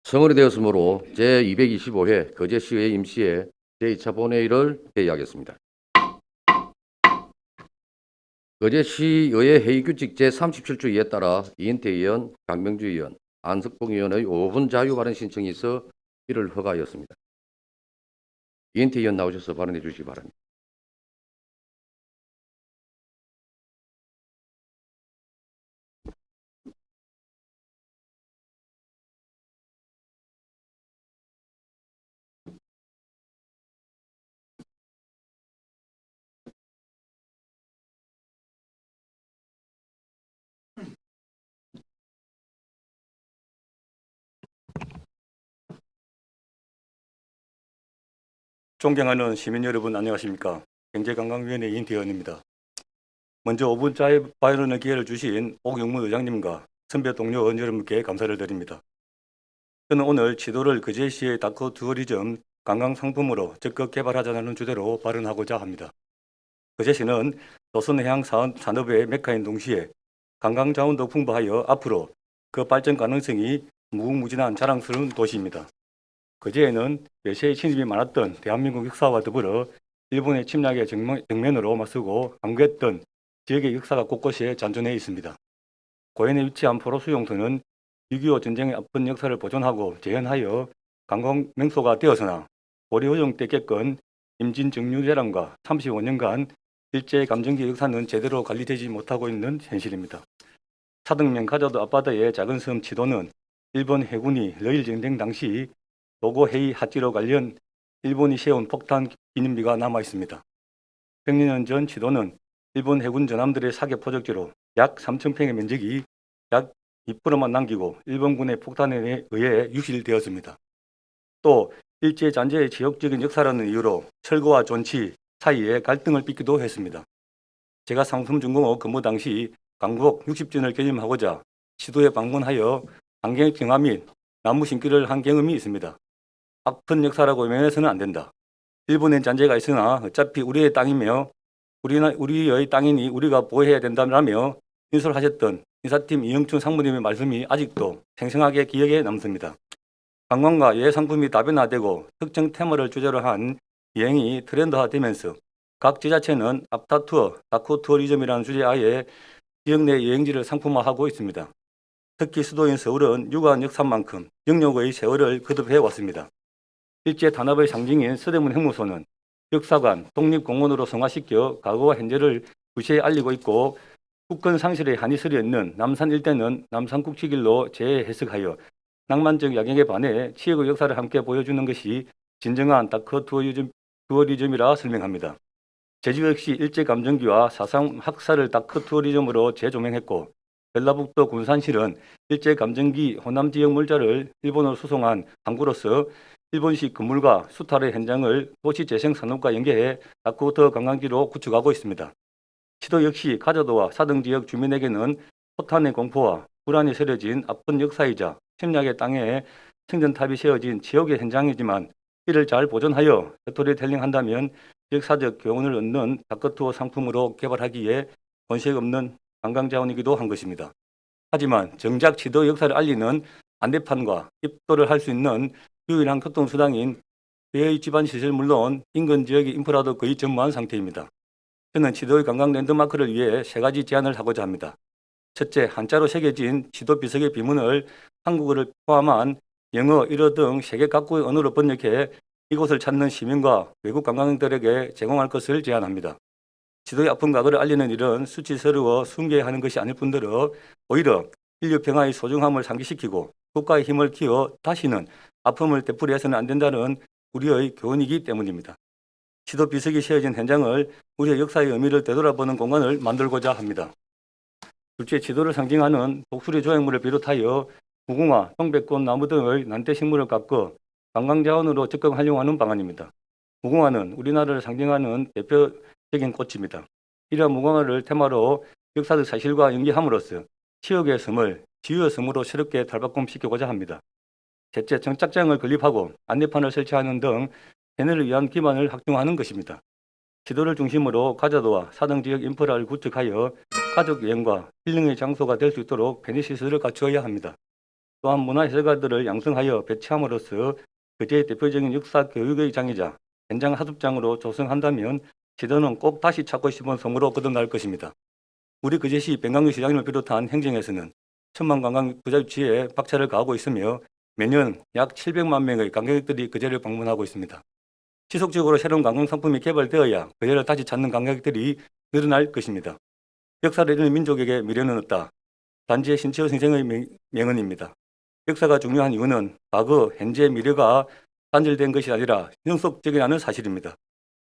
성원이 되었으므로 제225회 거제시의 임시회 제2차 본회의를 회의하겠습니다. 거제시의회 회의규칙 제37조 2에 따라 이인태 의원, 강명주 의원, 안석봉 의원의 5분 자유 발언 신청이 있어 이를 허가하였습니다. 이인태 의원 나오셔서 발언해 주시기 바랍니다. 존경하는 시민 여러분 안녕하십니까. 경제관광위원회 이인태 의원입니다. 먼저 5분 자유 발언의 기회를 주신 옥영문 의장님과 선배 동료 의원 여러분께 감사를 드립니다. 저는 오늘 지도를 거제시의 다크 투어리즘 관광상품으로 적극 개발하자는 주제로 발언하고자 합니다. 거제시는 조선해양 산업의 메카인 동시에 관광자원도 풍부하여 앞으로 그 발전 가능성이 무궁무진한 자랑스러운 도시입니다. 거제에는 외세의 침입이 많았던 대한민국 역사와 더불어 일본의 침략의 정면으로 맞서고 항구했던 지역의 역사가 곳곳에 잔존해 있습니다. 고현에 위치한 포로수용소는 6.25 전쟁의 아픈 역사를 보존하고 재현하여 관광 명소가 되어서나 고려호정 때 겪은 임진정류재란과 35년간 일제감정기 역사는 제대로 관리되지 못하고 있는 현실입니다. 사등면 가자도 앞바다의 작은 섬 치도는 일본 해군이 러일전쟁 당시 도고헤이 하지로 관련 일본이 세운 폭탄 기념비가 남아 있습니다. 100년 전 치도는 일본 해군 전함들의 사격 포적지로 약 3,000평의 면적이 약 2%만 남기고 일본군의 폭탄에 의해 유실되었습니다. 또 일제잔재의 지역적인 역사라는 이유로 철거와 존치 사이에 갈등을 빚기도 했습니다. 제가 상품중공업 근무 당시 광복 60주년을 기념하고자 치도에 방문하여 환경 경화 및 나무 심기를 한 경험이 있습니다. 아픈 역사라고 외면해서는 안 된다. 일본의 잔재가 있으나 어차피 우리의 땅이며 우리의 땅이니 우리가 보호해야 된다며 인솔하셨던 인사팀 이영춘 상무님의 말씀이 아직도 생생하게 기억에 남습니다. 관광과 여행 상품이 다변화되고 특정 테마를 주제로 한 여행이 트렌드화되면서 각 지자체는 앞타투어, 다크투어리즘이라는 주제하에 지역 내 여행지를 상품화하고 있습니다. 특히 수도인 서울은 유구한 역사만큼 영역의 세월을 거듭해 왔습니다. 일제 단합의 상징인 서대문 형무소는 역사관, 독립공원으로 성화시켜 과거와 현재를 구시에 알리고 있고 국권 상실의 한이 서려 있는 남산 일대는 남산국치길로 재해석하여 낭만적 야경에 반해 지역의 역사를 함께 보여주는 것이 진정한 다크 투어리즘이라 설명합니다. 제주 역시 일제감정기와 사상 학살을 다크 투어리즘으로 재조명했고 전라북도 군산시는 일제감정기 호남 지역 물자를 일본으로 수송한 항구로서 일본식 건물과 수탈의 현장을 도시재생산업과 연계해 다크워터 관광지로 구축하고 있습니다. 치도 역시 가자도와 사등 지역 주민에게는 포탄의 공포와 불안이 서려진 아픈 역사이자 침략의 땅에 생전탑이 세워진 지역의 현장이지만 이를 잘 보존하여 스토리텔링한다면 역사적 교훈을 얻는 다크투어 상품으로 개발하기에 손색 없는 관광자원이기도 한 것입니다. 하지만 정작 치도 역사를 알리는 안내판과 입도를 할 수 있는 유일한 교통수단인 배의 기반시설 물론 인근 지역의 인프라도 거의 전무한 상태입니다. 저는 치도의 관광 랜드마크를 위해 3가지 제안을 하고자 합니다. 첫째, 한자로 새겨진 치도 비석의 비문을 한국어를 포함한 영어, 일어 등 세계 각국의 언어로 번역해 이곳을 찾는 시민과 외국 관광객들에게 제공할 것을 제안합니다. 지도의 아픈 과거를 알리는 일은 수치스러워 숨겨야 하는 것이 아닐 뿐더러 오히려 인류 평화의 소중함을 상기시키고 국가의 힘을 키워 다시는 아픔을 되풀이해서는 안 된다는 우리의 교훈이기 때문입니다. 지도 비석이 세워진 현장을 우리의 역사의 의미를 되돌아보는 공간을 만들고자 합니다. 둘째, 지도를 상징하는 독수리 조형물을 비롯하여 무궁화, 동백꽃, 나무 등의 난대식물을 깎아 관광자원으로 적극 활용하는 방안입니다. 무궁화는 우리나라를 상징하는 대표적인 꽃입니다. 이러한 무궁화를 테마로 역사적 사실과 연계함으로써 지역의 섬을 지유의 섬으로 새롭게 탈바꿈시키고자 합니다. 셋째, 정착장을 건립하고 안내판을 설치하는 등 세뇌를 위한 기반을 확충하는 것입니다. 지도를 중심으로 가자도와 사등 지역 인프라를 구축하여 가족 여행과 힐링의 장소가 될 수 있도록 편의 시설을 갖추어야 합니다. 또한 문화해설가들을 양성하여 배치함으로써 거제의 대표적인 역사 교육의 장이자 현장 하습장으로 조성한다면 시도는 꼭 다시 찾고 싶은 성으로 거듭날 것입니다. 우리 거제시 ben광류 시장님을 비롯한 행정에서는 천만 관광 부자 유치에 박차를 가하고 있으며 매년 약 700만 명의 관광객들이 거제를 방문하고 있습니다. 지속적으로 새로운 관광 상품이 개발되어야 거제를 다시 찾는 관광객들이 늘어날 것입니다. 역사를 잃은 민족에게 미래는 없다. 단지의 신채호 선생의 명언입니다. 역사가 중요한 이유는 과거, 현재, 미래가 단절된 것이 아니라 연속적이라는 사실입니다.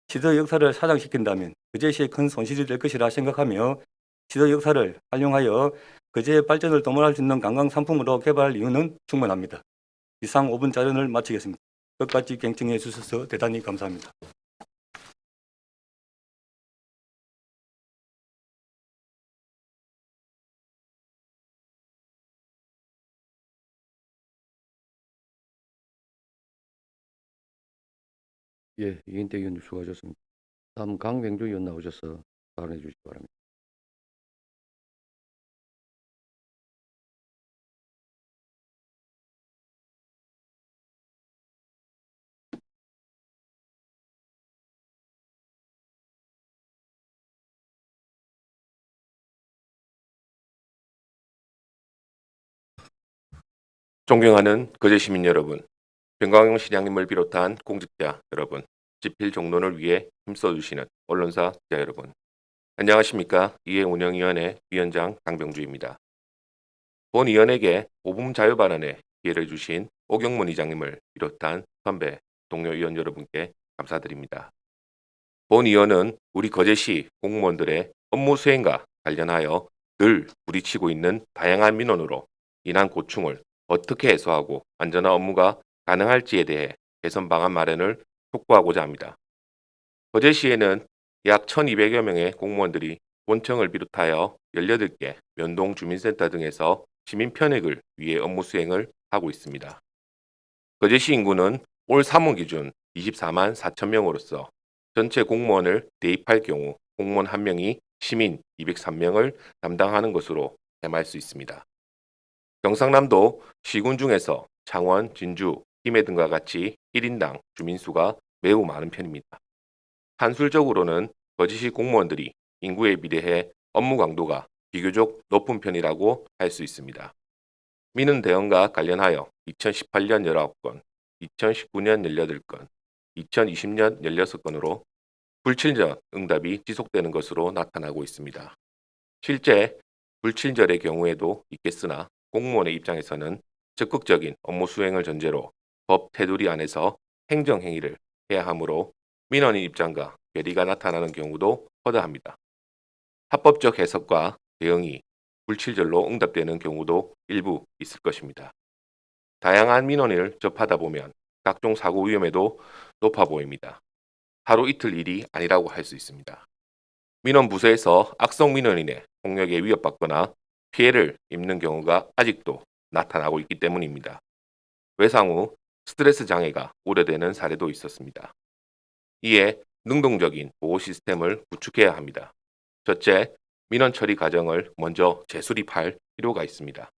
시대의 역사를 사장시킨다면 거제시에 큰 손실이 될 것이라 생각하며 시대의 역사를 활용하여 거제의 발전을 도모할 수 있는 관광 상품으로 개발할 이유는 충분합니다. 이상 5분 자료를 마치겠습니다. 끝까지 경청해 주셔서 대단히 감사합니다. 예, 이인태 의원님 수고하셨습니다. 다음 강병주 의원 나오셔서 발언해 주시기 바랍니다. 존경하는 거제 시민 여러분, ben광용 시장님을 비롯한 공직자 여러분, 집필 종론을 위해 힘써주시는 언론사 기자 여러분, 안녕하십니까? 이해운영위원회 위원장 강병주입니다. 본 위원에게 5분 자유 발언에 기회를 주신 오경문 의장님을 비롯한 선배, 동료 위원 여러분께 감사드립니다. 본 위원은 우리 거제시 공무원들의 업무 수행과 관련하여 늘 부딪히고 있는 다양한 민원으로 인한 고충을 어떻게 해소하고 안전한 업무가 가능할지에 대해 개선 방안 마련을 촉구하고자 합니다. 거제시에는 약 1,200여 명의 공무원들이 본청을 비롯하여 18개 면동 주민센터 등에서 시민 편익을 위해 업무 수행을 하고 있습니다. 거제시 인구는 올 3월 기준 24만 4천 명으로서 전체 공무원을 대입할 경우 공무원 1명이 시민 203명을 담당하는 것으로 해말 수 있습니다. 경상남도 시군 중에서 창원, 진주, 김해 등과 같이 1인당 주민수가 매우 많은 편입니다. 산술적으로는 거제시 공무원들이 인구에 비례해 업무 강도가 비교적 높은 편이라고 할 수 있습니다. 민원 대응과 관련하여 2018년 19건, 2019년 18건, 2020년 16건으로 불친절 응답이 지속되는 것으로 나타나고 있습니다. 실제 불친절의 경우에도 있겠으나 공무원의 입장에서는 적극적인 업무 수행을 전제로 법 테두리 안에서 행정행위를 해야 하므로 민원인 입장과 괴리가 나타나는 경우도 허다합니다. 합법적 해석과 대응이 불친절로 응답되는 경우도 일부 있을 것입니다. 다양한 민원을 접하다 보면 각종 사고 위험에도 높아 보입니다. 하루 이틀 일이 아니라고 할 수 있습니다. 민원 부서에서 악성 민원인의 폭력에 위협받거나 피해를 입는 경우가 아직도 나타나고 있기 때문입니다. 외상 후 스트레스 장애가 우려되는 사례도 있었습니다. 이에 능동적인 보호 시스템을 구축해야 합니다. 첫째, 민원 처리 과정을 먼저 재수립할 필요가 있습니다.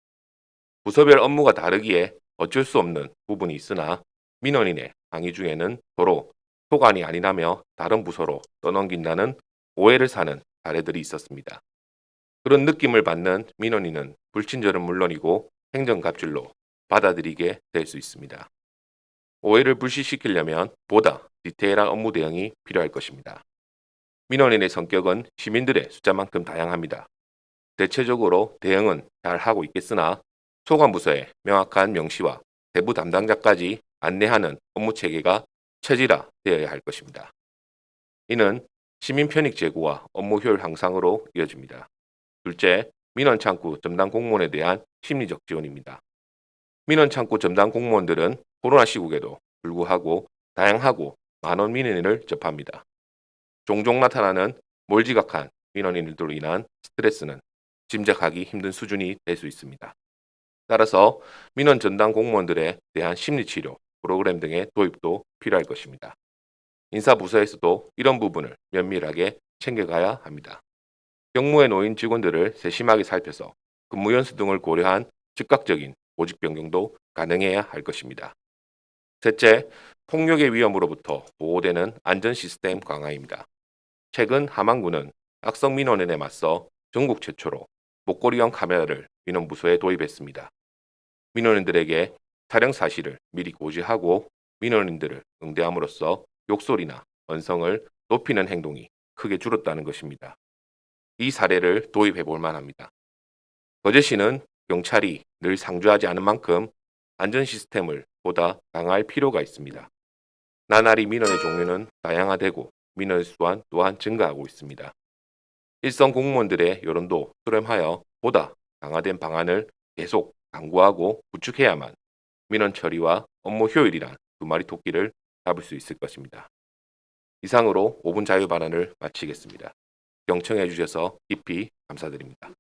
부서별 업무가 다르기에 어쩔 수 없는 부분이 있으나 민원인의 항의 중에는 서로 소관이 아니라며 다른 부서로 떠넘긴다는 오해를 사는 사례들이 있었습니다. 그런 느낌을 받는 민원인은 불친절은 물론이고 행정갑질로 받아들이게 될 수 있습니다. 오해를 불식시키려면 보다 디테일한 업무 대응이 필요할 것입니다. 민원인의 성격은 시민들의 숫자만큼 다양합니다. 대체적으로 대응은 잘 하고 있겠으나 소관부서의 명확한 명시와 세부 담당자까지 안내하는 업무 체계가 체질화되어야 할 것입니다. 이는 시민 편익 제고와 업무 효율 향상으로 이어집니다. 둘째, 민원 창구 전담 공무원에 대한 심리적 지원입니다. 민원 창구 전담 공무원들은 코로나 시국에도 불구하고 다양하고 많은 민원인을 접합니다. 종종 나타나는 몰지각한 민원인들로 인한 스트레스는 짐작하기 힘든 수준이 될 수 있습니다. 따라서 민원 전담 공무원들에 대한 심리치료 프로그램 등의 도입도 필요할 것입니다. 인사부서에서도 이런 부분을 면밀하게 챙겨가야 합니다. 경무에 놓인 직원들을 세심하게 살펴서 근무 연수 등을 고려한 즉각적인 보직 변경도 가능해야 할 것입니다. 셋째, 폭력의 위험으로부터 보호되는 안전 시스템 강화입니다. 최근 함안군은 악성 민원인에 맞서 전국 최초로 목걸이형 카메라를 민원 부서에 도입했습니다. 민원인들에게 촬영 사실을 미리 고지하고 민원인들을 응대함으로써 욕설이나 언성을 높이는 행동이 크게 줄었다는 것입니다. 이 사례를 도입해 볼 만합니다. 거제시는 경찰이 늘 상주하지 않은 만큼 안전 시스템을 보다 강화할 필요가 있습니다. 나날이 민원의 종류는 다양화되고 민원 수완 또한 증가하고 있습니다. 일선 공무원들의 여론도 수렴하여 보다 강화된 방안을 계속 강구하고 구축해야만 민원 처리와 업무 효율이란 두 마리 토끼를 잡을 수 있을 것입니다. 이상으로 5분 자유 발언을 마치겠습니다. 경청해 주셔서 깊이 감사드립니다.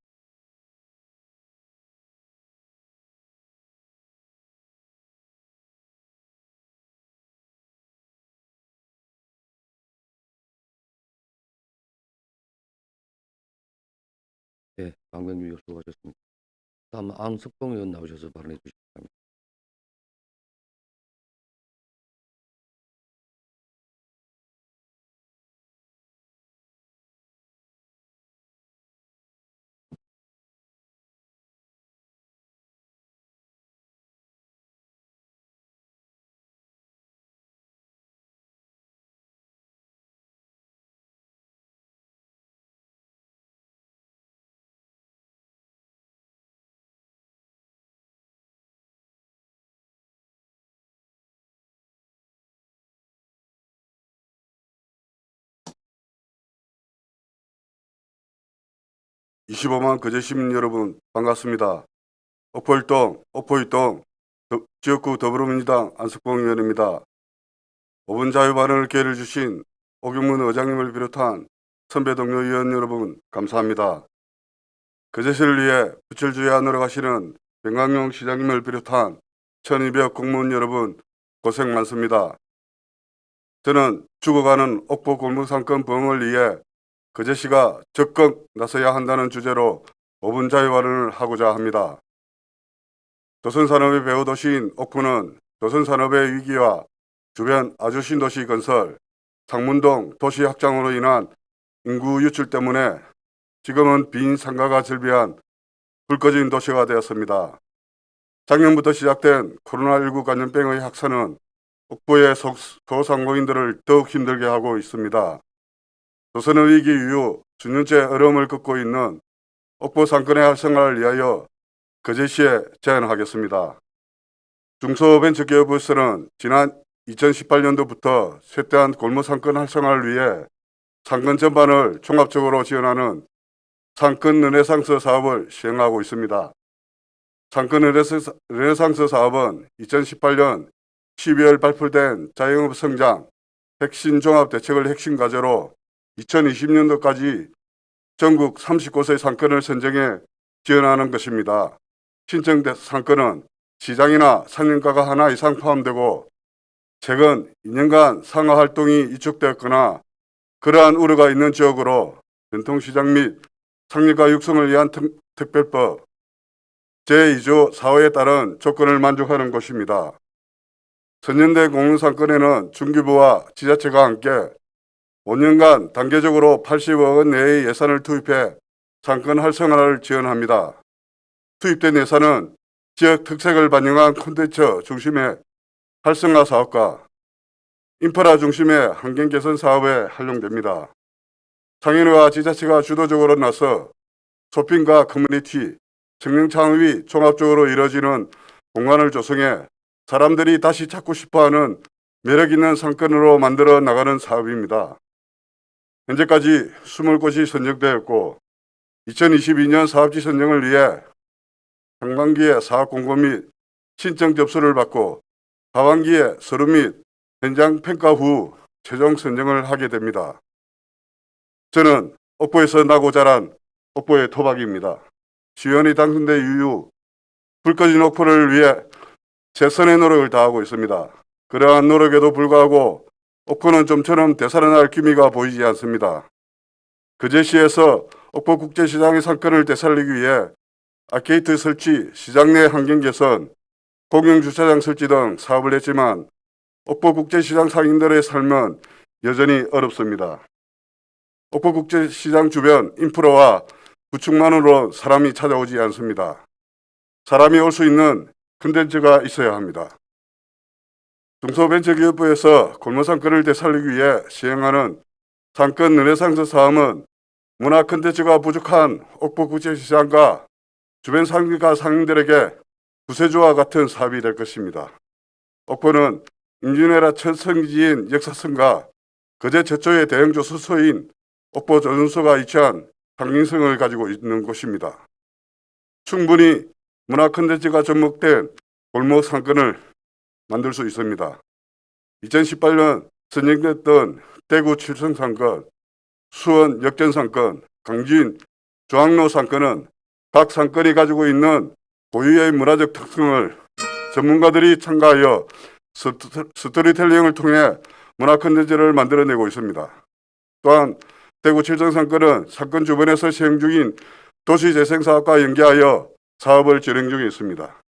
네, 강병주 의원 수고하셨습니다. 다음 안석봉 의원 나오셔서 발언해 주시기 바랍니다. (25만) 거제 시민 여러분 반갑습니다. 옥포일동 지역구 더불어민주당 안석봉 의원입니다. 5분 자유 발언을 기회를 주신 오경문 의장님을 비롯한 선배 동료 의원 여러분 감사합니다. 거제시를 위해 부철주야 노력하시는 변강용 시장님을 비롯한 1200 공무원 여러분 고생 많습니다. 저는 죽어가는 옥포 골목상권 부흥을 위해 거제시가 적극 나서야 한다는 주제로 5분 자유 발언을 하고자 합니다. 조선산업의 배후도시인 옥포는 조선산업의 위기와 주변 아주 신도시 건설, 상문동 도시 확장으로 인한 인구 유출 때문에 지금은 빈 상가가 즐비한 불 꺼진 도시가 되었습니다. 작년부터 시작된 코로나19 감염병의 확산은 옥포의 소상공인들을 더욱 힘들게 하고 있습니다. 조선의 위기 이후 수년째 어려움을 겪고 있는 옥포 상권의 활성화를 위하여 거제시에 제안하겠습니다. 중소벤처기업으로서는 지난 2018년도부터 쇠대한 골목상권 활성화를 위해 상권 전반을 종합적으로 지원하는 상권 르네상스 사업을 시행하고 있습니다. 상권 르네상스 사업은 2018년 12월 발표된 자영업 성장 핵심 종합 대책을 핵심 과제로 2020년도까지 전국 39세 상권을 선정해 지원하는 것입니다. 신청 상권은 시장이나 상인가가 하나 이상 포함되고 최근 2년간 상하 활동이 위축되었거나 그러한 우려가 있는 지역으로 전통시장 및 상인가 육성을 위한 특별법 제2조 4호에 따른 조건을 만족하는 것입니다. 선연대 공유상권에는 중기부와 지자체가 함께 5년간 단계적으로 80억 원 내의 예산을 투입해 상권 활성화를 지원합니다. 투입된 예산은 지역 특색을 반영한 콘텐츠 중심의 활성화 사업과 인프라 중심의 환경 개선 사업에 활용됩니다. 상인회와 지자체가 주도적으로 나서 쇼핑과 커뮤니티, 청년 창업이 종합적으로 이루어지는 공간을 조성해 사람들이 다시 찾고 싶어하는 매력있는 상권으로 만들어 나가는 사업입니다. 현재까지 20곳이 선정되었고 2022년 사업지 선정을 위해 상반기에 사업 공고 및 신청 접수를 받고 하반기에 서류 및 현장 평가 후 최종 선정을 하게 됩니다. 저는 옥포에서 나고 자란 옥포의 토박이입니다. 시의원이 당선된 이후 불 꺼진 옥포를 위해 최선의 노력을 다하고 있습니다. 그러한 노력에도 불구하고 옥포는 좀처럼 되살아날 기미가 보이지 않습니다. 거제시에서 옥포 국제시장의 상권을 되살리기 위해 아케이트 설치, 시장 내 환경 개선, 공영주차장 설치 등 사업을 했지만 옥포국제시장 상인들의 삶은 여전히 어렵습니다. 옥포국제시장 주변 인프라와 구축만으로 사람이 찾아오지 않습니다. 사람이 올 수 있는 콘텐츠가 있어야 합니다. 중소벤처기업부에서 골목상권을 되살리기 위해 시행하는 상권 르네상스 사업은 문화 콘텐츠가 부족한 옥포국제시장과 주변 상인과 상인들에게 구세주와 같은 사업이 될 것입니다. 옥포는 임진왜란 첫 성지인 역사성과 거제 최초의 대형조 수소인 옥포 조선소가 위치한 상징성을 가지고 있는 곳입니다. 충분히 문화 콘텐츠가 접목된 골목 상권을 만들 수 있습니다. 2018년 선정됐던 대구 칠성 상권, 수원 역전 상권, 강진 중앙로 상권은 각 상권이 가지고 있는 고유의 문화적 특성을 전문가들이 참가하여 스토리텔링을 통해 문화 콘텐츠를 만들어내고 있습니다. 또한 대구 칠성 상권은 상권 주변에서 시행 중인 도시재생사업과 연계하여 사업을 진행 중에 있습니다.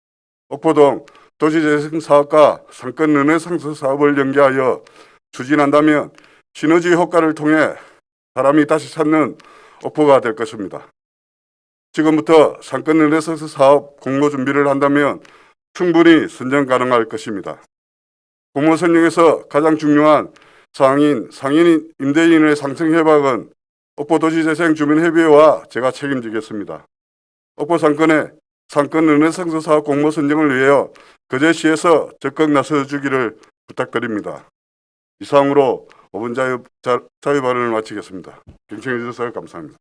옥포동 도시재생사업과 상권 르네상스 사업을 연계하여 추진한다면 시너지 효과를 통해 사람이 다시 찾는 옥포가 될 것입니다. 지금부터 상권 르네상스 사업 공모 준비를 한다면 충분히 선정 가능할 것입니다. 공모 선정에서 가장 중요한 상인 임대인의 상승 협약은 옥포도시재생 주민협의회와 제가 책임지겠습니다. 옥포 상권의 상권 르네상스 사업 공모 선정을 위하여 거제시에서 적극 나서주기를 부탁드립니다. 이상으로 5분 자유 발언을 마치겠습니다. 경청해 주셔서 감사합니다.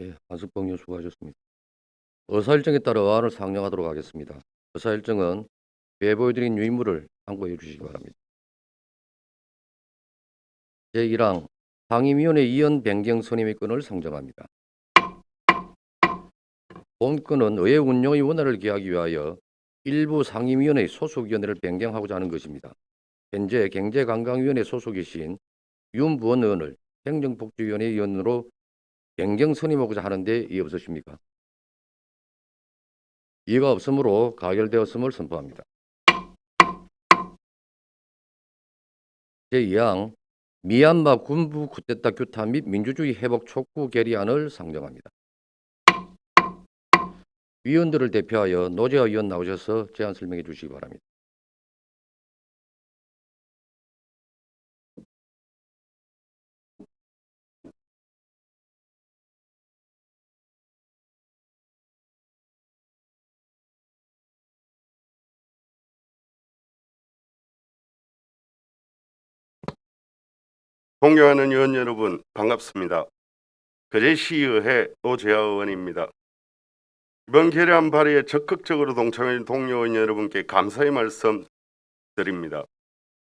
예, 안석봉 의원 수고하셨습니다. 의사일정에 따라 어안을 상정하도록 하겠습니다. 의사일정은 위에 보여드린 유인물을 참고해 주시기 바랍니다. 제1항 상임위원회 이원 변경 선임의 건을 상정합니다. 본 건은 의회 운영의 원활을 기하기 위하여 일부 상임위원회 소속위원회를 변경하고자 하는 것입니다. 현재 경제관광위원회 소속이신 윤부원 의원을 행정복지위원회 위원으로 변경 선임하고자 하는데 이해 없으십니까? 이해가 없으므로 가결되었음을 선포합니다. 제2항 미얀마 군부 쿠데타 규탄 및 민주주의 회복 촉구 결의안을 상정합니다. 위원들을 대표하여 노재하 위원 나오셔서 제안 설명해 주시기 바랍니다. 존경하는 의원 여러분, 반갑습니다. 거제시의회 노재하 의원입니다. 이번 결의안 발의에 적극적으로 동참해 동료 의원 여러분께 감사의 말씀 드립니다.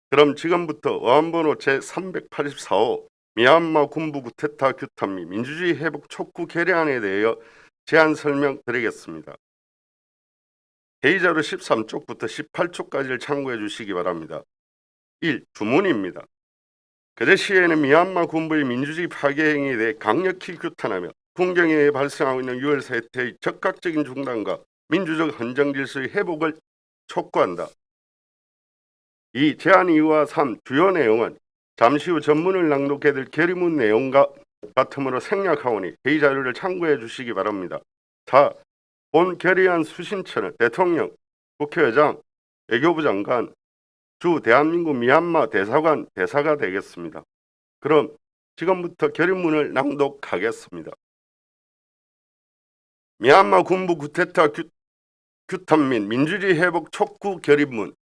그럼 지금부터 어안번호 제384호 미얀마 군부 쿠데타 규탄 및 민주주의 회복 촉구 결의안에 대하여 제안 설명 드리겠습니다. 회의자료 13쪽부터 18쪽까지를 참고해 주시기 바랍니다. 1. 주문입니다. 거제시에는 미얀마 군부의 민주주의 파괴 행위에 대해 강력히 규탄하며 군경에 발생하고 있는 유혈 사태의 즉각적인 중단과 민주적 헌정 질서의 회복을 촉구한다. 2. 제안 이유와 3. 주요 내용은 잠시 후 전문을 낭독해드릴 결의문 내용과 같으므로 생략하오니 회의 자료를 참고해 주시기 바랍니다. 4. 본 결의안 수신처는 대통령, 국회의장, 외교부 장관, 주 대한민국 미얀마 대사관 대사가 되겠습니다. 그럼 지금부터 결의문을 낭독하겠습니다. 미얀마 군부 쿠데타 규탄 및 민주주의 회복 촉구 결의문.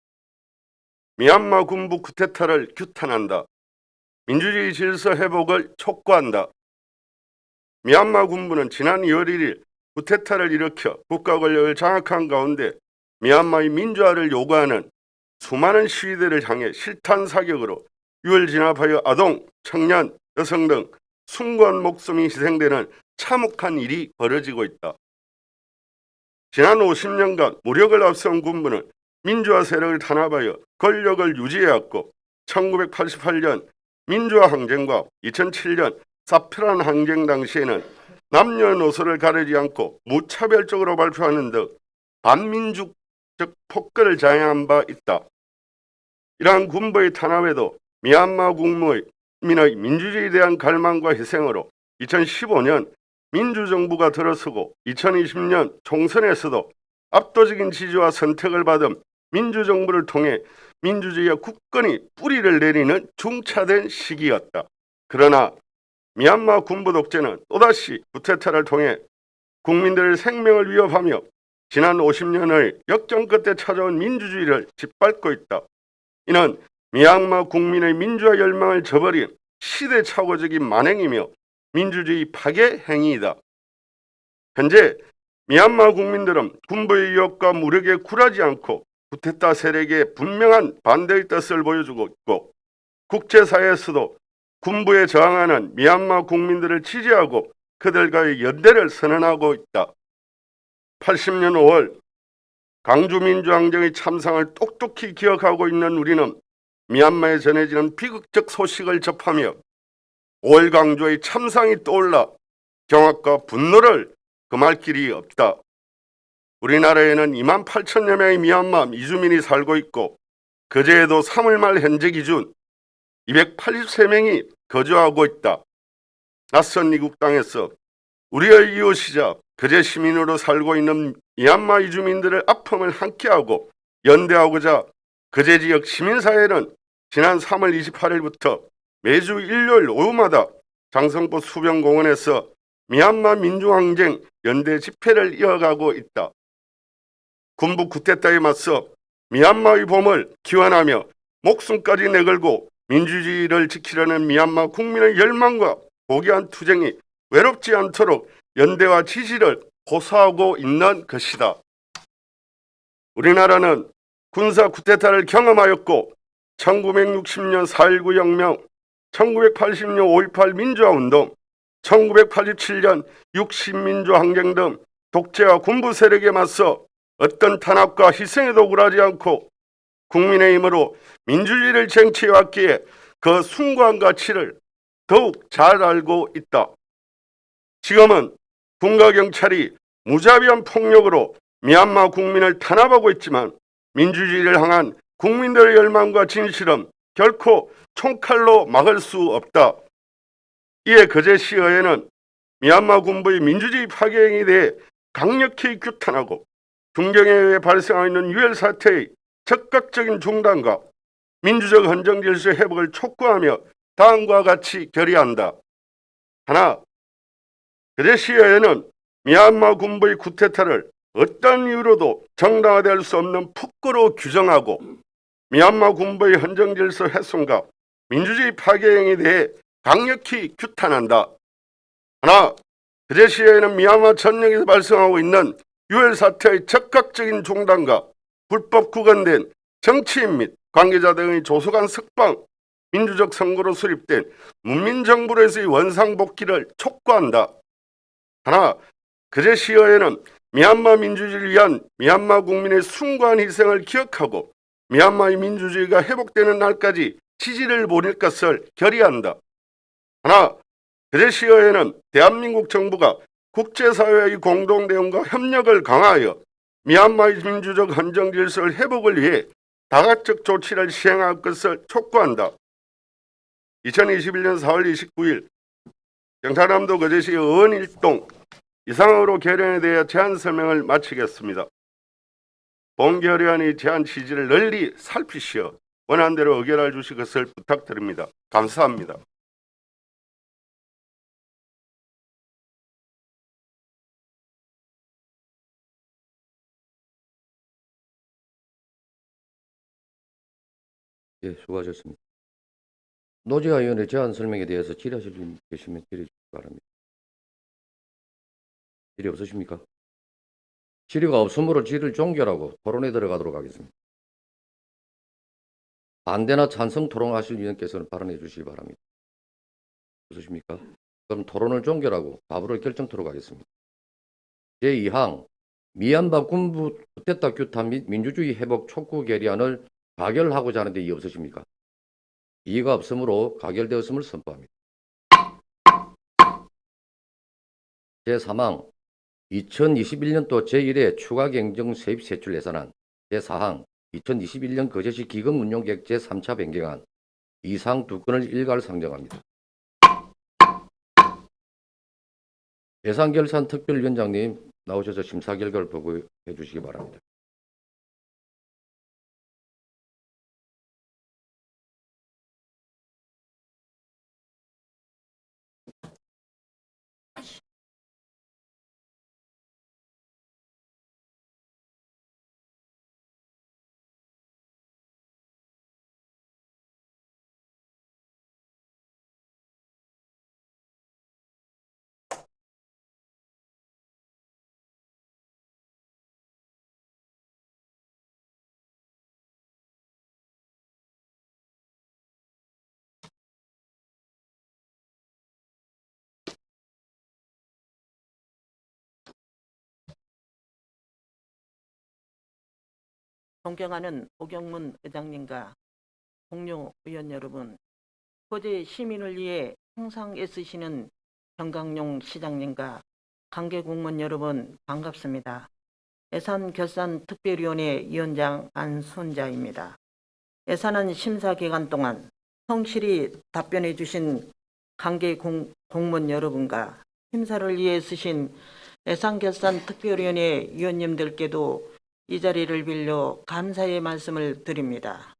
미얀마 군부 쿠데타를 규탄한다. 민주주의 질서 회복을 촉구한다. 미얀마 군부는 지난 2월 1일 쿠데타를 일으켜 국가 권력을 장악한 가운데 미얀마의 민주화를 요구하는 수많은 시위대를 향해 실탄 사격으로 유혈 진압하여 아동, 청년, 여성 등 숭고한 목숨이 희생되는 참혹한 일이 벌어지고 있다. 지난 50년간 무력을 앞세운 군부는 민주화 세력을 탄압하여 권력을 유지해왔고 1988년 민주화 항쟁과 2007년 사프란 항쟁 당시에는 남녀노소를 가리지 않고 무차별적으로 발표하는 등 반민주적 폭거를 자행한 바 있다. 이러한 군부의 탄압에도 미얀마 국민의 민주주의에 대한 갈망과 희생으로 2015년 민주정부가 들어서고 2020년 총선에서도 압도적인 지지와 선택을 받은 민주정부를 통해 민주주의와 국권이 뿌리를 내리는 중차된 시기였다. 그러나 미얀마 군부 독재는 또다시 쿠데타를 통해 국민들의 생명을 위협하며 지난 50년의 역전 끝에 찾아온 민주주의를 짓밟고 있다. 이는 미얀마 국민의 민주화 열망을 저버린 시대착오적인 만행이며 민주주의 파괴 행위이다. 현재 미얀마 국민들은 군부의 유혹과 무력에 굴하지 않고 쿠데타 세력에 분명한 반대의 뜻을 보여주고 있고 국제사회에서도 군부에 저항하는 미얀마 국민들을 지지하고 그들과의 연대를 선언하고 있다. 80년 5월 광주민주항쟁의 참상을 똑똑히 기억하고 있는 우리는 미얀마에 전해지는 비극적 소식을 접하며 5월 광주의 참상이 떠올라 경악과 분노를 금할 길이 없다. 우리나라에는 2만 8천여 명의 미얀마 이주민이 살고 있고 그제에도 3월 말 현재 기준 283명이 거주하고 있다. 낯선 이국 땅에서 우리의 이웃이자 그제 시민으로 살고 있는 미얀마 이주민들의 아픔을 함께하고 연대하고자 그제 지역 시민사회는 지난 3월 28일부터 매주 일요일 오후마다 장성포 수변공원에서 미얀마 민주항쟁 연대 집회를 이어가고 있다. 군부 쿠데타에 맞서 미얀마의 봄을 기원하며 목숨까지 내걸고 민주주의를 지키려는 미얀마 국민의 열망과 고귀한 투쟁이 외롭지 않도록 연대와 지지를 호소하고 있는 것이다. 우리나라는 군사 쿠데타를 경험하였고 1960년 4.19 혁명, 1980년 5.18 민주화운동, 1987년 60민주항쟁 등 독재와 군부 세력에 맞서 어떤 탄압과 희생에도 굴하지 않고 국민의 힘으로 민주주의를 쟁취해왔기에 그 숭고한 가치를 더욱 잘 알고 있다. 지금은 군과 경찰이 무자비한 폭력으로 미얀마 국민을 탄압하고 있지만 민주주의를 향한 국민들의 열망과 진실은 결코 총칼로 막을 수 없다. 이에 그제시의회는 미얀마 군부의 민주주의 파괴행위에 대해 강력히 규탄하고 중경에 의해 발생하고 있는 유혈 사태의 적극적인 중단과 민주적 헌정 질서 회복을 촉구하며 다음과 같이 결의한다. 하나, 그제시의회는 미얀마 군부의 쿠데타를 어떤 이유로도 정당화될 수 없는 폭거로 규정하고 미얀마 군부의 헌정 질서 훼손과 민주주의 파괴 행위에 대해 강력히 규탄한다. 하나, 그제시의회는 미얀마 전역에서 발생하고 있는 유혈 사태의 적극적인 중단과 불법 구건된 정치인 및 관계자 등의 조속한 석방, 민주적 선거로 수립된 문민정부로서의 원상복귀를 촉구한다. 하나, 그제시의회는 미얀마 민주주의를 위한 미얀마 국민의 숭고한 희생을 기억하고 미얀마의 민주주의가 회복되는 날까지 지지를 보낼 것을 결의한다. 하나, 그제시의회는 대한민국 정부가 국제사회의 공동대응과 협력을 강화하여 미얀마의 민주적 헌정 질서를 회복을 위해 다각적 조치를 시행할 것을 촉구한다. 2021년 4월 29일 경상남도 거제시 의원일동 이상으로 결의안에 대해 제안 설명을 마치겠습니다. 본 결의안의 제안 취지를 널리 살피시어 원안대로 의결해 주실 것을 부탁드립니다. 감사합니다. 예, 수고하셨습니다. 노지아 의원의 제안 설명에 대해서 질의하실 분 계시면 질의해 주시기 바랍니다. 질의 없으십니까? 질의가 없으므로 질의를 종결하고 토론에 들어가도록 하겠습니다. 반대나 찬성 토론하실 의원께서는 발언해 주시기 바랍니다. 없으십니까? 그럼 토론을 종결하고 바로 결정토록 하겠습니다. 제2항 미얀마 군부 쿠데타 규탄 및 민주주의 회복 촉구 결의안을 가결하고자 하는데 이의 없으십니까? 이의가 없으므로 가결되었음을 선포합니다. 제3항 2021년도 제1회 추가 경정 세입 세출 예산안 제4항 2021년 거제시 기금 운용계획 제3차 변경안 이상 두 건을 일괄 상정합니다. 예산결산 특별위원장님 나오셔서 심사 결과를 보고해 주시기 바랍니다. 존경하는 오경문 의장님과 동료 의원 여러분, 거제 시민을 위해 항상 애쓰시는 정강용 시장님과 관계 공무원 여러분 반갑습니다. 예산결산특별위원회 위원장 안순자입니다. 예산안 심사 기간 동안 성실히 답변해 주신 관계 공무원 여러분과 심사를 위해 쓰신 예산결산특별위원회 위원님들께도 이 자리를 빌려 감사의 말씀을 드립니다.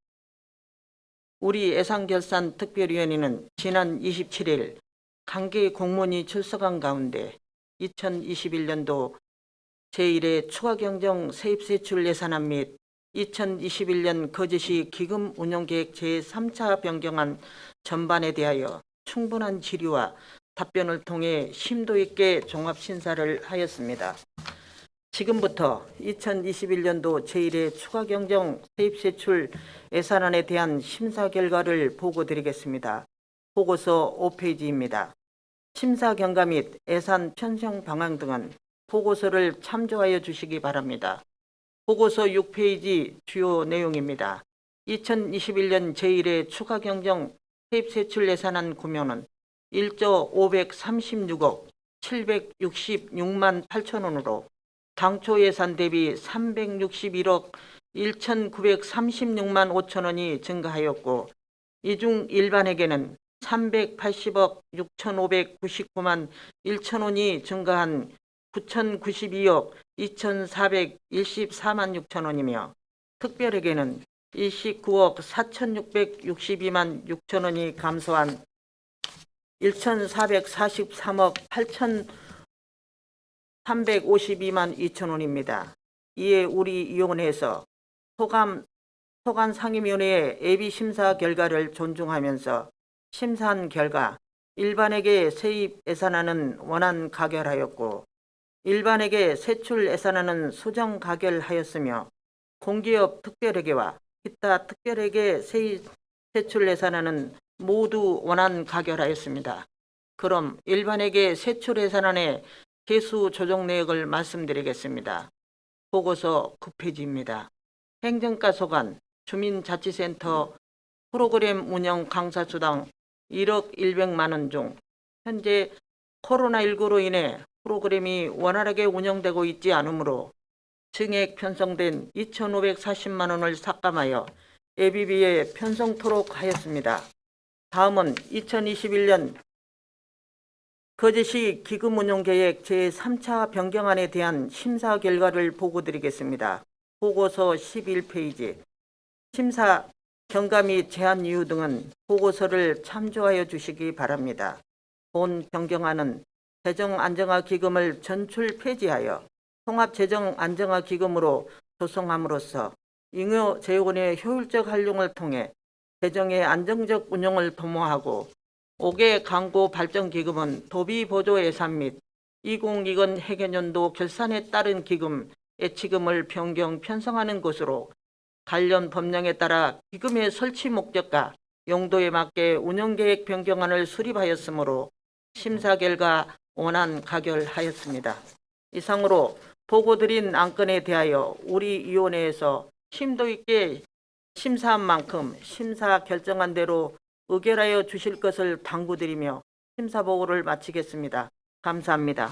우리 예산결산특별위원회는 지난 27일 관계 공무원이 출석한 가운데 2021년도 제1회 추가경정 세입세출 예산안 및 2021년 거제시 기금 운용계획 제3차 변경안 전반에 대하여 충분한 질의와 답변을 통해 심도 있게 종합심사를 하였습니다. 지금부터 2021년도 제1회 추가경정 세입세출 예산안에 대한 심사 결과를 보고드리겠습니다. 보고서 5페이지입니다. 심사 경과 및 예산 편성 방안 등은 보고서를 참조하여 주시기 바랍니다. 보고서 6페이지 주요 내용입니다. 2021년 제1회 추가경정 세입세출 예산안 구매는 1조 536억 766만 8천 원으로 당초 예산 대비 361억 1,936만 5천 원이 증가하였고, 이 중 일반회계는 380억 6,599만 1천 원이 증가한 9,092억 2,414만 6천 원이며, 특별회계는 29억 4,662만 6천 원이 감소한 1,443억 8,352만 2천 원입니다. 이에 우리 위원회에서 소관 상임위원회의 예비심사 결과를 존중하면서 심사한 결과 일반회계 세입 예산안은 원안 가결하였고, 일반회계 세출 예산안은 수정 가결하였으며, 공기업 특별회계와 기타 특별회계 세입 세출 예산안은 모두 원안 가결하였습니다. 그럼 일반회계 세출 예산안의 개수 조정 내역을 말씀드리겠습니다. 보고서 9페이지입니다. 행정과 소관, 주민자치센터 프로그램 운영 강사수당 1억 100만 원 중 현재 코로나19로 인해 프로그램이 원활하게 운영되고 있지 않으므로 증액 편성된 2,540만 원을 삭감하여 예비비에 편성토록 하였습니다. 다음은 2021년 거제시 기금운용계획 제3차 변경안에 대한 심사 결과를 보고드리겠습니다. 보고서 11페이지. 심사 경과 및 제한 이유 등은 보고서를 참조하여 주시기 바랍니다. 본 변경안은 재정안정화기금을 전출 폐지하여 통합재정안정화기금으로 조성함으로써 잉여재원의 효율적 활용을 통해 재정의 안정적 운영을 도모하고, 5개 광고발전기금은 도비보조예산 및 2020 해계년도 결산에 따른 기금, 예치금을 변경 편성하는 것으로 관련 법령에 따라 기금의 설치 목적과 용도에 맞게 운영계획 변경안을 수립하였으므로 심사 결과 원안 가결하였습니다. 이상으로 보고드린 안건에 대하여 우리 위원회에서 심도 있게 심사한 만큼 심사 결정한 대로 의결하여 주실 것을 당부드리며 심사 보고를 마치겠습니다. 감사합니다.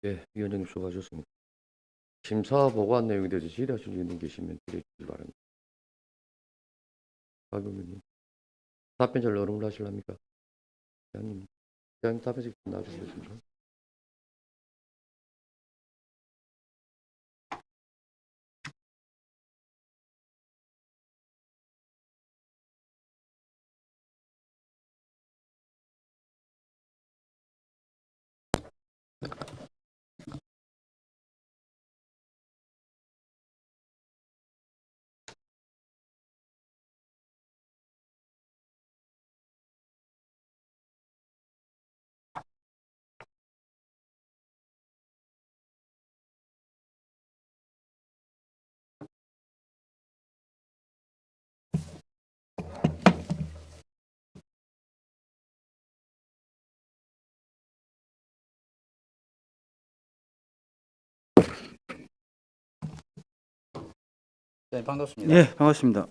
예, 위원장님 수고하셨습니다. 심사 보고한 내용에 대해서 질의하실 분 계시면 질의해 주시기 바랍니다. 박 의원님, 답변자를 어느 하실랍니까? 위원님, 답변자 나와주시겠습니까? 네, 반갑습니다. 예, 반갑습니다.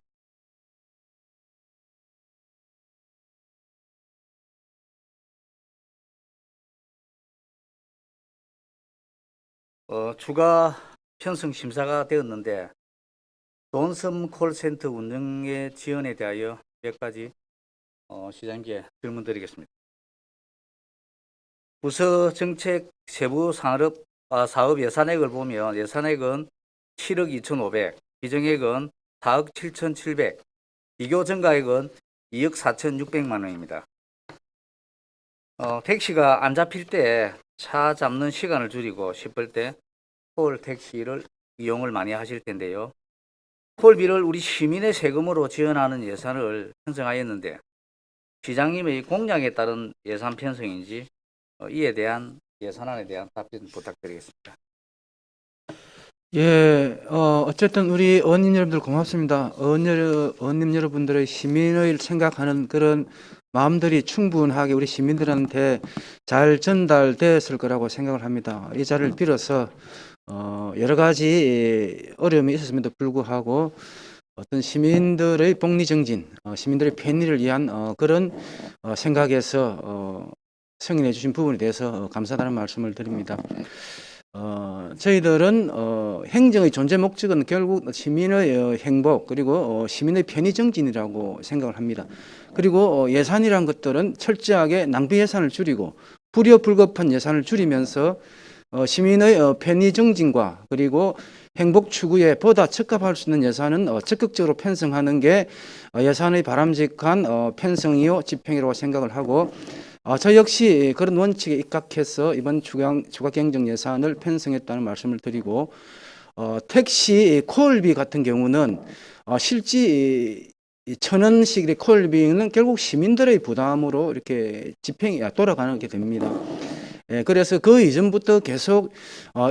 추가 편성 심사가 되었는데 돈섬 콜센터 운영의 지원에 대하여 몇 가지 시장님께 질문드리겠습니다. 부서 정책 세부 사업 예산액을 보면 예산액은 7억 2,500, 비정액은 4억 7,700, 비교 증가액은 2억 4,600만 원입니다. 택시가 안 잡힐 때 차 잡는 시간을 줄이고 싶을 때 콜 택시를 이용을 많이 하실 텐데요. 콜비를 우리 시민의 세금으로 지원하는 예산을 편성하였는데 시장님의 공약에 따른 예산 편성인지 이에 대한 예산안에 대한 답변 부탁드리겠습니다. 예, 어쨌든 우리 의원님 여러분들 고맙습니다. 의원님 여러분들의 시민을 생각하는 그런 마음들이 충분하게 우리 시민들한테 잘 전달됐을 거라고 생각을 합니다. 이 자리를 빌어서 여러 가지 어려움이 있었음에도 불구하고 어떤 시민들의 복리 정진, 시민들의 편의를 위한 그런 생각에서 승인해 주신 부분에 대해서 감사하다는 말씀을 드립니다. 저희들은 행정의 존재 목적은 결국 시민의 행복 그리고 시민의 편의 정진이라고 생각을 합니다. 그리고 예산이란 것들은 철저하게 낭비 예산을 줄이고 불효불급한 예산을 줄이면서 시민의 편의 정진과 그리고 행복 추구에 보다 적합할 수 있는 예산은 적극적으로 편성하는 게 예산의 바람직한 편성이요 집행이라고 생각을 하고 저 역시 그런 원칙에 입각해서 이번 추가 경정 예산을 편성했다는 말씀을 드리고 택시 콜비 같은 경우는 실제 1,000원씩 콜비는 결국 시민들의 부담으로 이렇게 집행이 돌아가게 됩니다. 예, 그래서 그 이전부터 계속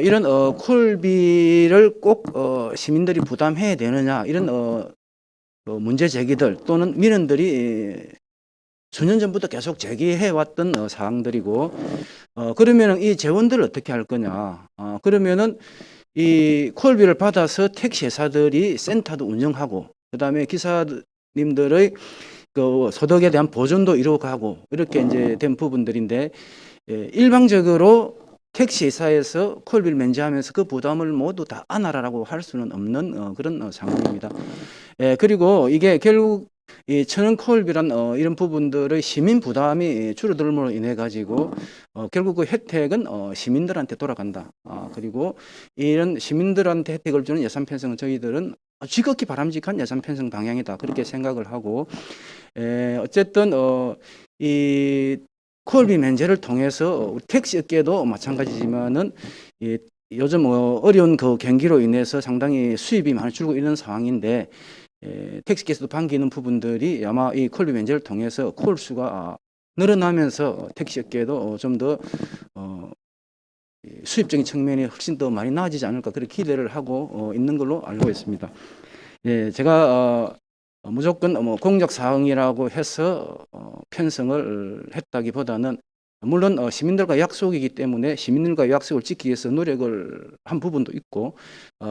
이런 콜비를 꼭 시민들이 부담해야 되느냐 이런 문제 제기들 또는 민원들이 수년 전부터 계속 제기해 왔던 사항들이고 그러면은 이 재원들을 어떻게 할 거냐 그러면은 이 콜비를 받아서 택시 회사들이 센터도 운영하고 그다음에 기사님들의 그 소득에 대한 보존도 이루어가고 이렇게 이제 된 부분들인데 일방적으로 택시 회사에서 콜비를 면제하면서 그 부담을 모두 다 안아라라고 할 수는 없는 그런 상황입니다. 그리고 이게 결국 이 1,000원 콜비란 이런 부분들의 시민 부담이 줄어들므로 인해 가지고 결국 그 혜택은 시민들한테 돌아간다. 그리고 이런 시민들한테 혜택을 주는 예산 편성은 저희들은 지극히 바람직한 예산 편성 방향이다. 그렇게 생각을 하고 어쨌든 이 콜비 면제를 통해서 택시 업계도 마찬가지지만은 요즘 어려운 그 경기로 인해서 상당히 수입이 많이 줄고 있는 상황인데 택시께서도 반기는 부분들이 아마 이 콜비 면제를 통해서 콜 수가 늘어나면서 택시 업계도 좀 더 수입적인 측면이 훨씬 더 많이 나아지지 않을까 그렇게 기대를 하고 있는 걸로 알고 있습니다. 예, 제가 무조건 뭐 공적 사항이라고 해서 편성을 했다기보다는 물론 시민들과 약속이기 때문에 시민들과 약속을 지키기 위해서 노력을 한 부분도 있고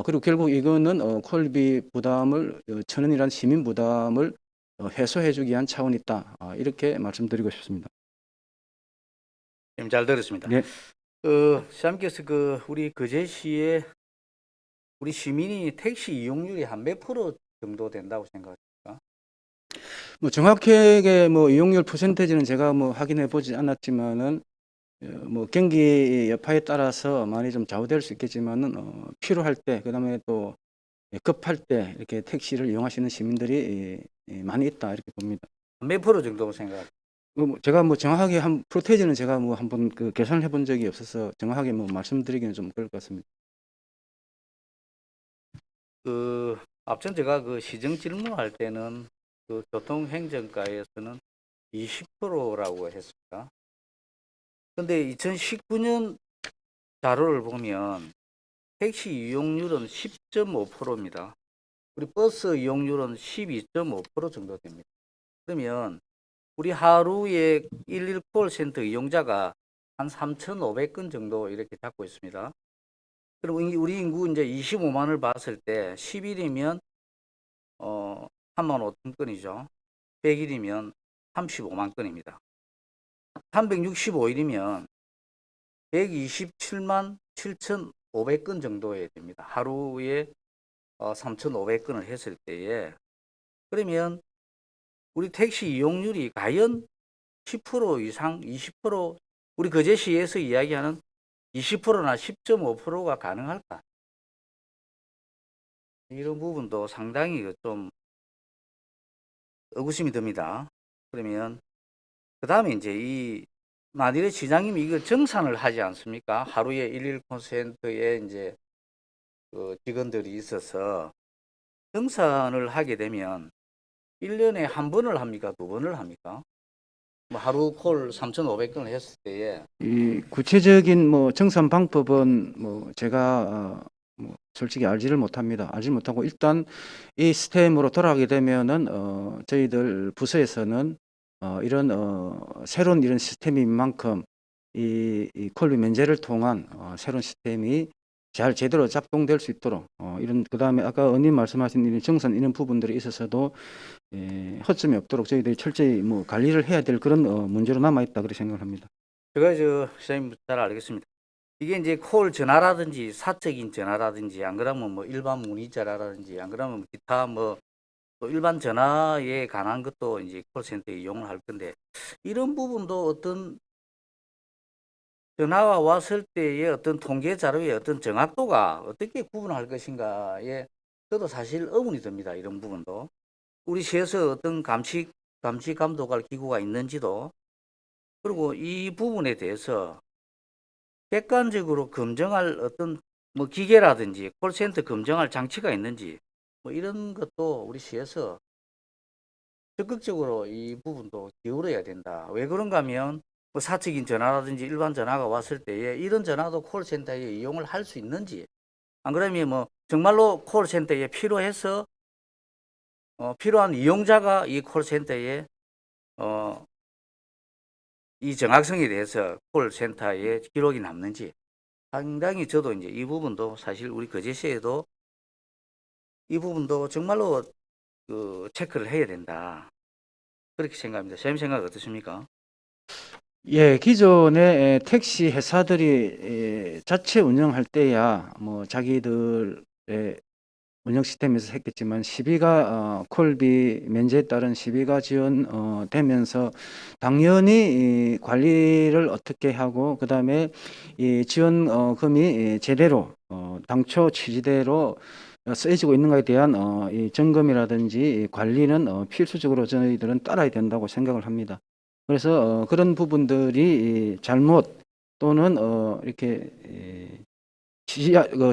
그리고 결국 이거는 콜비 부담을 천원이라는 시민 부담을 해소해주기 위한 차원이 있다. 이렇게 말씀드리고 싶습니다. 잘 들었습니다. 네. 시장님께서 우리 거제시에 우리 시민이 택시 이용률이 한 몇 프로 정도 된다고 생각하십니까? 뭐 정확하게 뭐 이용률 퍼센테이지는 제가 뭐 확인해 보지 않았지만은 뭐 경기 여파에 따라서 많이 좀 좌우될 수 있겠지만은 필요할 때 그다음에 또 급할 때 이렇게 택시를 이용하시는 시민들이 많이 있다 이렇게 봅니다. 몇 프로 정도 생각하십니까? 제가 뭐 정확하게 한 프로테이지는 제가 뭐 한번 계산을 해본 적이 없어서 정확하게 뭐 말씀드리기는 좀 그럴 것 같습니다. 앞전 제가 시정 질문할 때는 교통행정과에서는 20%라고 했습니다. 근데 2019년 자료를 보면 택시 이용률은 10.5%입니다. 우리 버스 이용률은 12.5% 정도 됩니다. 그러면 우리 하루에 119 콜센터 이용자가 한 3,500건 정도 이렇게 잡고 있습니다. 그럼 우리 인구 이제 25만을 봤을 때 10일이면 3만 5천 건이죠. 100일이면 35만 건입니다. 365일이면 127만 7,500건 정도에 됩니다. 하루에 3,500건을 했을 때에 그러면 우리 택시 이용률이 과연 10% 이상, 20% 우리 거제시에서 이야기하는 20%나 10.5%가 가능할까? 이런 부분도 상당히 좀 의구심이 듭니다. 그러면 그 다음에 이제 만일에 시장님이 이걸 정산을 하지 않습니까? 하루에 119%의 이제 직원들이 있어서 정산을 하게 되면 1년에 한 번을 합니까? 두 번을 합니까? 뭐 하루 콜 3,500건을 했을 때에 이 구체적인 뭐 정산 방법은 뭐 제가 뭐 솔직히 알지를 못합니다. 알지 못하고 일단 이 시스템으로 돌아가게 되면은 저희들 부서에서는 이런 새로운 이런 시스템인 만큼 이 콜비 면제를 통한 새로운 시스템이 잘 제대로 작동될 수 있도록 이런 그다음에 아까 의원님 말씀하신 이런 정산 이런 부분들이 있어서도 허점이 없도록 저희들이 철저히 뭐 관리를 해야 될 그런 문제로 남아 있다 그렇게 생각을 합니다. 제가 시장님 잘 알겠습니다. 이게 이제 콜 전화라든지 사적인 전화라든지 안 그러면 뭐 일반 문의자라든지 안 그러면 기타 뭐 또 일반 전화에 관한 것도 이제 콜센터에 이용을 할 건데 이런 부분도 어떤 전화가 왔을 때의 어떤 통계 자료의 어떤 정확도가 어떻게 구분할 것인가에 저도 사실 의문이 듭니다. 이런 부분도 우리 시에서 어떤 감시 감독할 기구가 있는지도 그리고 이 부분에 대해서 객관적으로 검증할 어떤 뭐 기계라든지 콜센터 검증할 장치가 있는지 뭐 이런 것도 우리 시에서 적극적으로 이 부분도 기울여야 된다. 왜 그런가 하면 뭐 사적인 전화라든지 일반 전화가 왔을 때에 이런 전화도 콜센터에 이용을 할 수 있는지 안 그러면 뭐 정말로 콜센터에 필요해서 필요한 이용자가 이 콜센터에 이 정확성에 대해서 콜센터에 기록이 남는지 상당히 저도 이제 이 부분도 사실 우리 거제시에도 이 부분도 정말로 체크를 해야 된다. 그렇게 생각합니다. 시장님 생각 어떠십니까? 예, 기존에 택시 회사들이 자체 운영할 때야 뭐 자기들의 운영 시스템에서 했겠지만 시비가 콜비 면제에 따른 시비가 지원되면서 당연히 이 관리를 어떻게 하고 그다음에 이 지원금이 제대로 당초 취지대로 쓰여지고 있는가에 대한 이 점검이라든지 관리는 필수적으로 저희들은 따라야 된다고 생각을 합니다. 그래서 그런 부분들이 잘못 또는 이렇게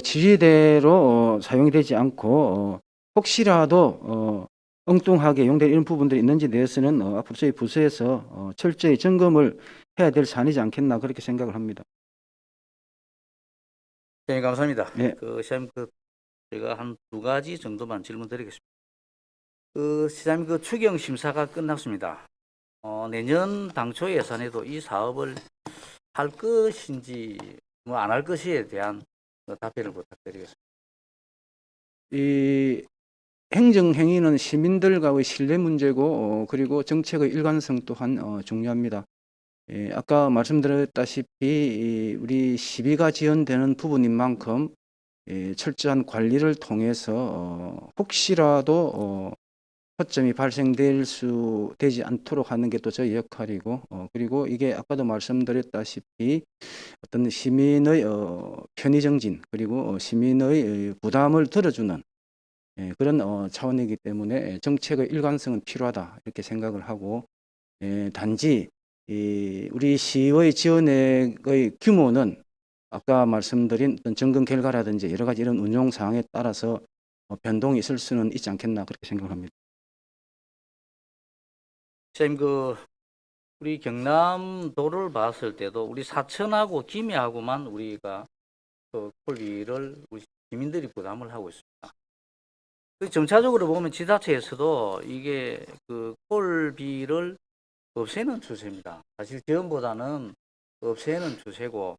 지시대로 사용이 되지 않고 혹시라도 엉뚱하게 이용된 이런 부분들이 있는지에 대해서는 앞으로 저희 부서에서 철저히 점검을 해야 될 사안이지 않겠나 그렇게 생각을 합니다. 네, 감사합니다. 네. 시장님 제가 한 두 가지 정도만 질문드리겠습니다. 시장님 추경 심사가 끝났습니다. 내년 당초 예산에도 이 사업을 할 것인지 뭐 안 할 것이에 대한 답변을 부탁드리겠습니다. 이 행정행위는 시민들과의 신뢰 문제고 그리고 정책의 일관성 또한 중요합니다. 아까 말씀드렸다시피 우리 시비가 지연되는 부분인 만큼 철저한 관리를 통해서 혹시라도 허점이 되지 않도록 하는 게 또 저희 역할이고 그리고 이게 아까도 말씀드렸다시피 어떤 시민의 편의 정진 그리고 시민의 부담을 들어주는 그런 차원이기 때문에 정책의 일관성은 필요하다 이렇게 생각을 하고 단지 우리 시의 지원액의 규모는 아까 말씀드린 어떤 점검 결과라든지 여러 가지 이런 운용 사항에 따라서 변동이 있을 수는 있지 않겠나 그렇게 생각합니다. 시장님 우리 경남도를 봤을 때도 우리 사천하고 김해하고만 우리가 콜비를 우리 시민들이 부담을 하고 있습니다. 점차적으로 보면 지자체에서도 이게 콜비를 없애는 추세입니다. 사실 지원보다는 없애는 추세고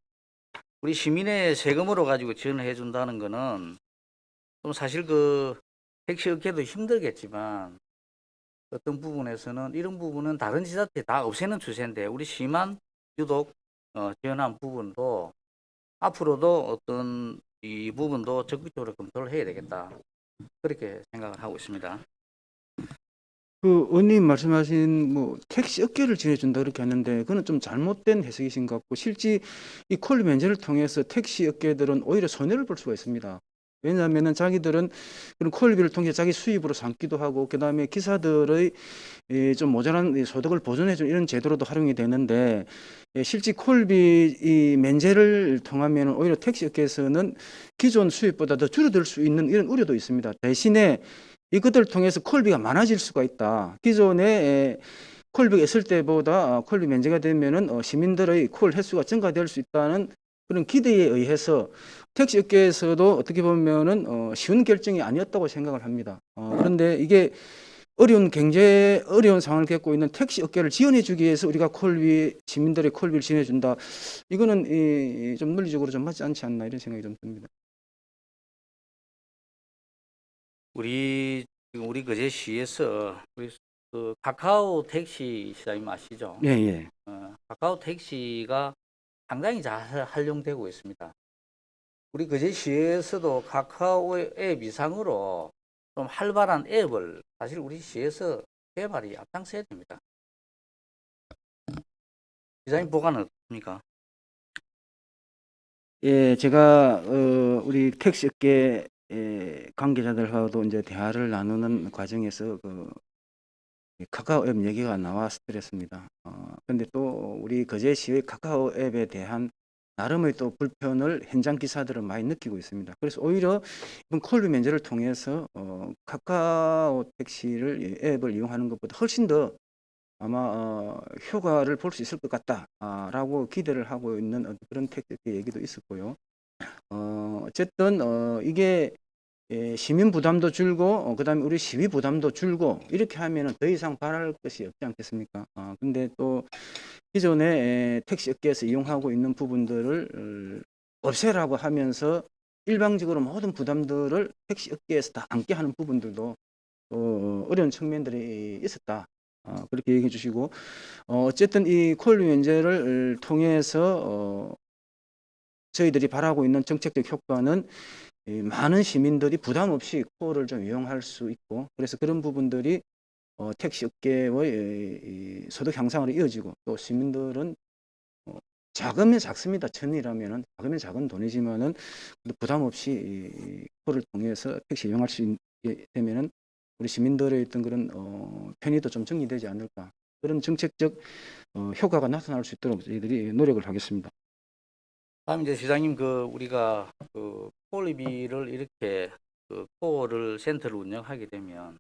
우리 시민의 세금으로 가지고 지원을 해준다는 거는 좀 사실 택시 업계도 힘들겠지만 어떤 부분에서는 이런 부분은 다른 지자체 다 없애는 추세인데 우리 시만 유독 지원한 부분도 앞으로도 어떤 이 부분도 적극적으로 검토를 해야 되겠다 그렇게 생각을 하고 있습니다. 의원님 말씀하신 택시 업계를 지원해준다 그렇게 하는데 그건 좀 잘못된 해석이신 것 같고 실제 이 콜 면제를 통해서 택시 업계들은 오히려 손해를 볼 수가 있습니다. 왜냐하면은 자기들은 그런 콜비를 통해 자기 수입으로 삼기도 하고 그다음에 기사들의 좀 모자란 소득을 보존해주는 이런 제도로도 활용이 되는데 실제 콜비 이 면제를 통하면 오히려 택시 업계에서는 기존 수입보다 더 줄어들 수 있는 이런 우려도 있습니다. 대신에 이것들을 통해서 콜비가 많아질 수가 있다. 기존에 콜비가 있을 때보다 콜비 면제가 되면은 시민들의 콜 횟수가 증가될 수 있다는 그런 기대에 의해서 택시 업계에서도 어떻게 보면은 쉬운 결정이 아니었다고 생각을 합니다. 그런데 이게 경제 어려운 상황을 겪고 있는 택시 업계를 지원해주기 위해서 우리가 시민들의 콜비를 지원해준다. 이거는 좀 논리적으로 좀 맞지 않지 않나 이런 생각이 좀 듭니다. 우리 거제시에서 우리 카카오 택시 시장님 아시죠? 예, 예. 카카오 택시가 상당히 잘 활용되고 있습니다. 우리 거제시에서도 카카오 앱 이상으로 좀 활발한 앱을 사실 우리 시에서 개발이 앞장서야 됩니다. 시장님 보관은 어떻습니까? 예, 제가 우리 택시 업계 관계자들하고도 이제 대화를 나누는 과정에서 카카오 앱 얘기가 나왔더랬습니다. 근데 또 우리 거제시의 카카오 앱에 대한 나름의 또 불편을 현장 기사들은 많이 느끼고 있습니다. 그래서 오히려 이번 콜비 면제를 통해서 카카오 택시를 앱을 이용하는 것보다 훨씬 더 아마 효과를 볼 수 있을 것 같다라고 기대를 하고 있는 그런 택시 얘기도 있었고요. 어쨌든 이게 시민 부담도 줄고 그다음에 우리 시위 부담도 줄고 이렇게 하면은 더 이상 바랄 것이 없지 않겠습니까? 근데 또 기존에 택시 업계에서 이용하고 있는 부분들을 없애라고 하면서 일방적으로 모든 부담들을 택시 업계에서 다 안게 하는 부분들도 어려운 측면들이 있었다. 그렇게 얘기해 주시고 어쨌든 이 콜비 면제를 통해서 저희들이 바라고 있는 정책적 효과는 많은 시민들이 부담 없이 콜을 좀 이용할 수 있고 그래서 그런 부분들이 택시 업계의 소득 향상으로 이어지고 또 시민들은 작으면 작습니다. 천이라면은 작으면 작은 돈이지만은 부담 없이 이 콜을 통해서 택시 이용할 수 있게 되면은 우리 시민들의 어떤 그런 편의도 좀 정리되지 않을까 그런 정책적 효과가 나타날 수 있도록 저희들이 노력을 하겠습니다. 다음 이제 시장님 우리가 콜비를 이렇게 콜을 센터를 운영하게 되면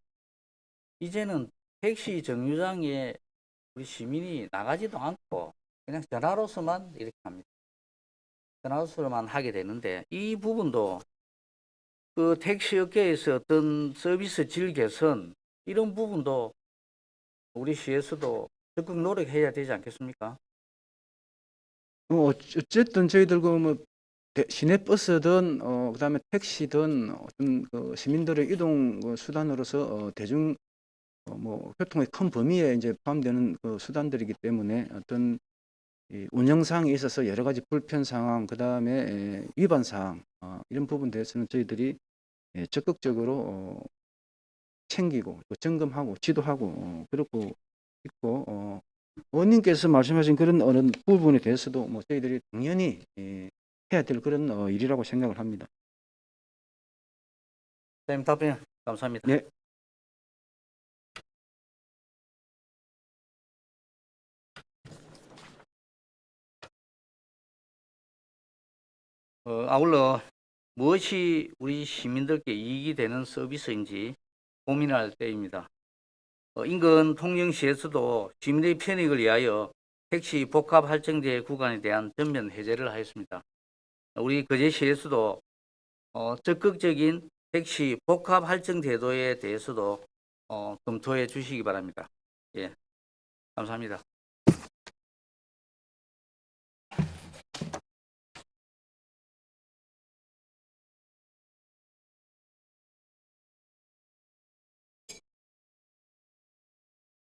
이제는 택시 정류장에 우리 시민이 나가지도 않고 그냥 전화로서만 이렇게 합니다. 전화로서만 하게 되는데 이 부분도 그 택시 업계에서 어떤 서비스 질 개선 이런 부분도 우리 시에서도 적극 노력해야 되지 않겠습니까? 어쨌든 저희들 그뭐 시내버스든 그다음에 택시든 어떤 그 시민들의 이동 수단으로서 대중 뭐 교통의 큰 범위에 이제 포함되는 그 수단들이기 때문에 어떤 이 운영상에 있어서 여러 가지 불편 상황, 그다음에 위반 사항 이런 부분 대해서는 저희들이 적극적으로 챙기고 또 점검하고 지도하고 그렇고 있고 의원님께서 말씀하신 그런 어느 부분에 대해서도 뭐 저희들이 당연히 해야 될 그런 일이라고 생각을 합니다. 선생님 답변 감사합니다. 네. 아울러 무엇이 우리 시민들께 이익이 되는 서비스인지 고민할 때입니다. 인근 통영시에서도 시민의 편익을 위하여 택시 복합 할증제 구간에 대한 전면 해제를 하였습니다. 우리 거제시에서도 적극적인 택시 복합 할증 제도에 대해서도 검토해 주시기 바랍니다. 예, 감사합니다.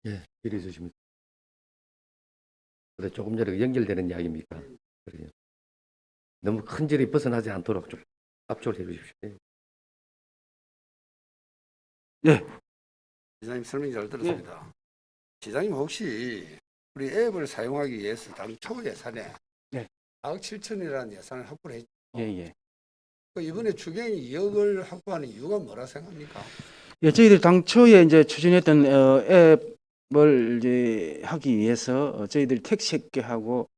예, 질의 주십니다. 근데 조금 전에 연결되는 이야기입니까? 그래요. 너무 큰 질이 벗어나지 않도록 좀 압축을 해 주십시오. 네. 시장님 설명 잘 들었습니다. 시장님 혹시 우리 앱을 사용하기 위해서 당초 예산에 네. 4억 7천이라는 예산을 확보를 했죠. 예. 이번에 추경이 2억을 확보하는 이유가 뭐라 생각합니까? 예, 저희들이 당초에 이제 추진했던 앱을 이제 하기 위해서 저희들이 택시업계하고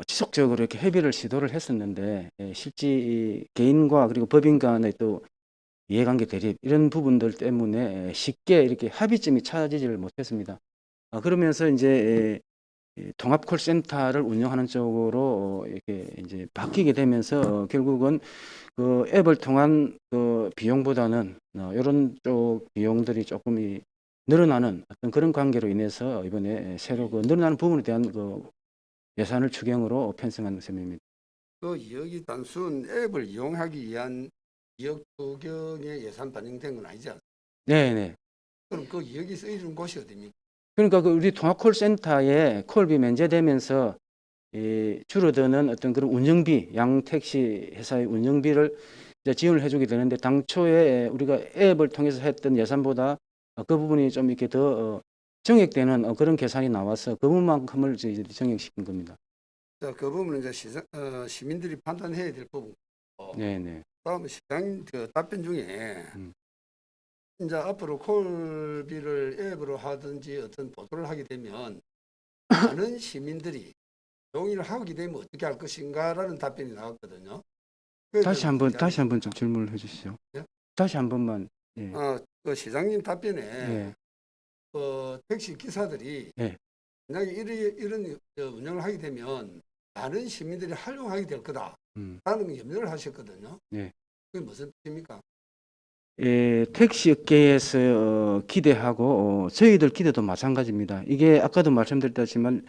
지속적으로 이렇게 협의를 시도를 했었는데 실제 이 개인과 그리고 법인 간의 또 이해관계 대립 이런 부분들 때문에 쉽게 이렇게 합의점이 찾아지지를 못했습니다. 그러면서 이제 통합 콜센터를 운영하는 쪽으로 이렇게 이제 바뀌게 되면서 결국은 그 앱을 통한 그 비용보다는 이런 쪽 비용들이 조금 늘어나는 어떤 그런 관계로 인해서 이번에 새로 그 늘어나는 부분에 대한 그 예산을 추경으로 편성한 셈입니다. 그 2억이 단순 앱을 이용하기 위한 2억 추경의 예산 반영된 건 아니지 않습니까? 네. 그럼 그 2억이 쓰여진 곳이 어디입니까? 그러니까 그 우리 통합 콜센터에 콜비 면제되면서 줄어드는 어떤 그런 운영비, 양 택시 회사의 운영비를 이제 지원을 해주게 되는데 당초에 우리가 앱을 통해서 했던 예산보다 그 부분이 좀 이렇게 더 정액되는 그런 계산이 나와서 그 부분만큼을 저희들이 정액시킨 겁니다. 자, 그 부분은 이제 시민들이 판단해야 될 부분. 네네. 다음 시장님 그 답변 중에 음. 이제 앞으로 콜비를 앱으로 하든지 어떤 보도를 하게 되면 많은 시민들이 동의를 하게 되면 어떻게 할 것인가라는 답변이 나왔거든요. 다시 한번 좀 질문을 해주시죠. 네? 다시 한 번만. 예. 그 시장님 답변에 예. 택시 기사들이 예. 만약에 이런 운영을 하게 되면 많은 시민들이 활용하게 될 거다라는 염려를 하셨거든요. 네. 그게 무슨 뜻입니까? 택시 업계에서 기대하고 저희들 기대도 마찬가지입니다. 이게 아까도 말씀드렸지만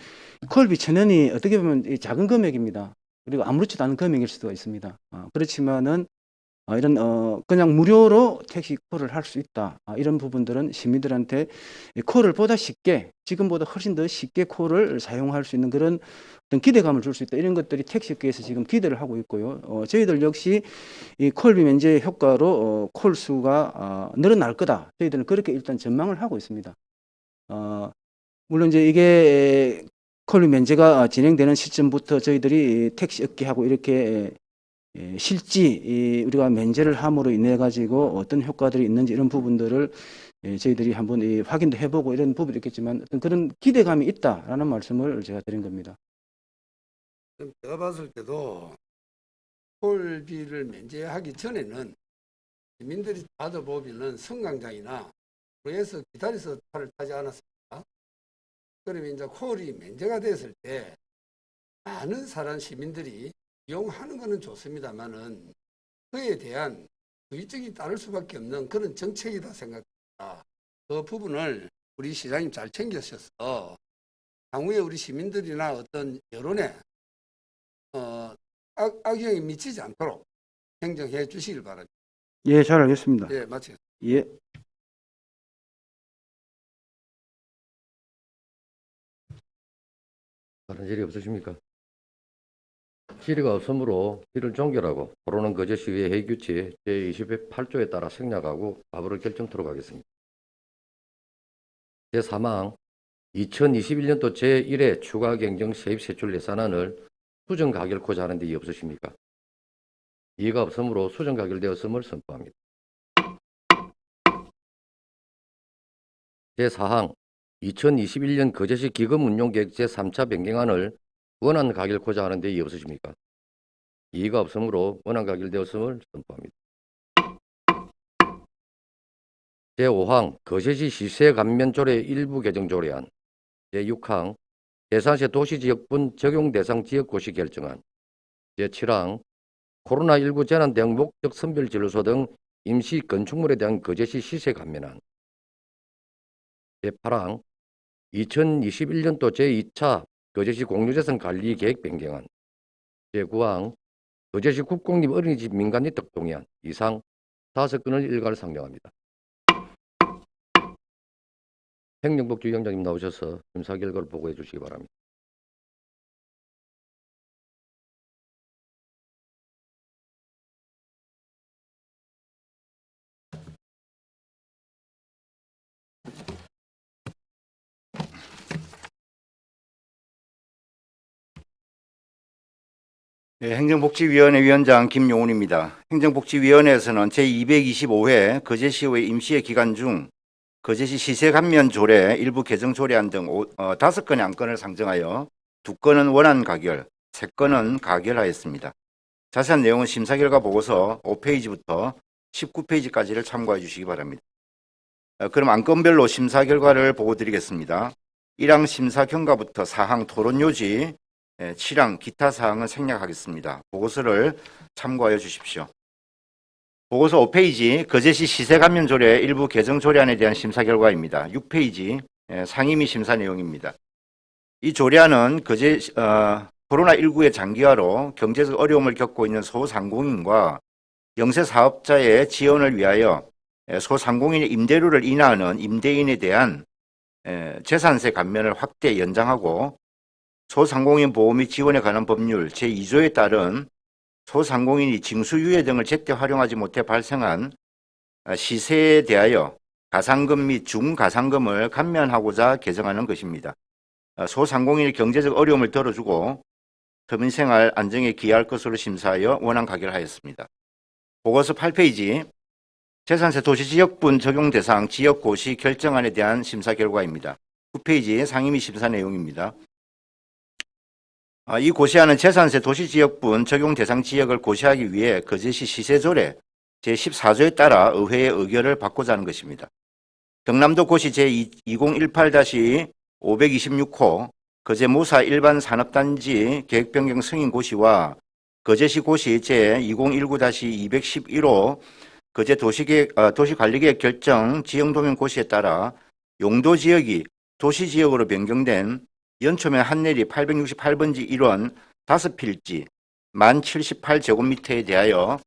콜비 1,000원이 어떻게 보면 작은 금액입니다. 그리고 아무렇지도 않은 금액일 수도 있습니다. 그렇지만은 이런 그냥 무료로 택시 콜을 할 수 있다. 이런 부분들은 시민들한테 콜을 보다 쉽게 지금보다 훨씬 더 쉽게 콜을 사용할 수 있는 그런 어떤 기대감을 줄 수 있다. 이런 것들이 택시업계에서 지금 기대를 하고 있고요. 저희들 역시 이 콜비 면제 효과로 콜 수가 늘어날 거다. 저희들은 그렇게 일단 전망을 하고 있습니다. 물론 이제 이게 콜비 면제가 진행되는 시점부터 저희들이 택시업계하고 이렇게 실제 우리가 면제를 함으로 인해 가지고 어떤 효과들이 있는지 이런 부분들을 저희들이 한번 확인도 해보고 이런 부분이 있겠지만 어떤 그런 기대감이 있다라는 말씀을 제가 드린 겁니다. 제가 봤을 때도 콜비를 면제하기 전에는 시민들이 받아보면은 성광장이나 에서 기다려서 차를 타지 않았습니까? 그러면 이제 콜이 면제가 됐을 때 많은 사람 시민들이 이용하는 것은 좋습니다만은 그에 대한 부의적이 따를 수밖에 없는 그런 정책이다 생각합니다. 그 부분을 우리 시장님 잘 챙기셔서 향후에 우리 시민들이나 어떤 여론에 악영향이 미치지 않도록 행정해 주시길 바랍니다. 예, 잘 알겠습니다. 예, 마치겠습니다. 예. 다른 질의 없으십니까? 질의가 없으므로 질을 종결하고 토론은 거제 시의회 회의규칙 제28조에 따라 생략하고 답으로 결정토록 하겠습니다. 제3항 2021년도 제1회 추가 경정 세입 세출 예산안을 수정 가결코자 하는 데 이의 없으십니까? 이의가 없으므로 수정 가결되었음을 선포합니다. 제4항 2021년 거제시 기금운용계획 제3차 변경안을 원안 가결코자 하는 데 이의 없으십니까? 이의가 없으므로 원안 가결되었음을 선포합니다. 제5항 거제시 시세 감면조례 일부 개정 조례안, 제6항 계산세 도시지역분 적용 대상 지역고시 결정안, 제7항 코로나19 재난 대응 목적 선별 진로소 등 임시 건축물에 대한 거제시 시세 감면안, 제8항 2021년도 제2차 거제시 공유재산 관리 계획 변경안, 제9항 거제시 국공립 어린이집 민간입득 동의안 이상 5건을 일괄 상정합니다. 행정복지위원장님 나오셔서 심사 결과를 보고해 주시기 바랍니다. 네, 행정복지위원회 위원장 김용훈입니다. 행정복지위원회에서는 제225회 거제시의회 임시회 기간 중 거제시 시세 감면 조례 일부 개정 조례안 등 5건의 안건을 상정하여 2건은 원안 가결, 3건은 가결하였습니다. 자세한 내용은 심사 결과 보고서 5페이지부터 19페이지까지를 참고해 주시기 바랍니다. 그럼 안건별로 심사 결과를 보고 드리겠습니다. 1항 심사 경과부터 4항 토론 요지, 7항 기타 사항은 생략하겠습니다. 보고서를 참고하여 주십시오. 보고서 5페이지 거제시 시세 감면 조례 일부 개정 조례안에 대한 심사 결과입니다. 6페이지 상임위 심사 내용입니다. 이 조례안은 코로나19의 장기화로 경제적 어려움을 겪고 있는 소상공인과 영세 사업자의 지원을 위하여 소상공인의 임대료를 인하하는 임대인에 대한 재산세 감면을 확대 연장하고 소상공인 보호 및 지원에 관한 법률 제2조에 따른 소상공인이 징수유예 등을 제때 활용하지 못해 발생한 시세에 대하여 가상금 및 중가상금을 감면하고자 개정하는 것입니다. 소상공인의 경제적 어려움을 덜어주고 서민생활 안정에 기여할 것으로 심사하여 원안 가결하였습니다. 보고서 8페이지 재산세 도시지역분 적용 대상 지역고시 결정안에 대한 심사 결과입니다. 9페이지 상임위 심사 내용입니다. 이 고시안은 재산세 도시지역분 적용 대상 지역을 고시하기 위해 거제시 시세조례 제14조에 따라 의회의 의결을 받고자 하는 것입니다. 경남도 고시 제2018-526호 거제 모사 일반 산업단지 계획변경 승인 고시와 거제시 고시 제2019-211호 거제 도시관리계획 결정 지형도면 고시에 따라 용도지역이 도시지역으로 변경된 연초면 한내리 868번지 1원 5필지 1078제곱미터에 대하여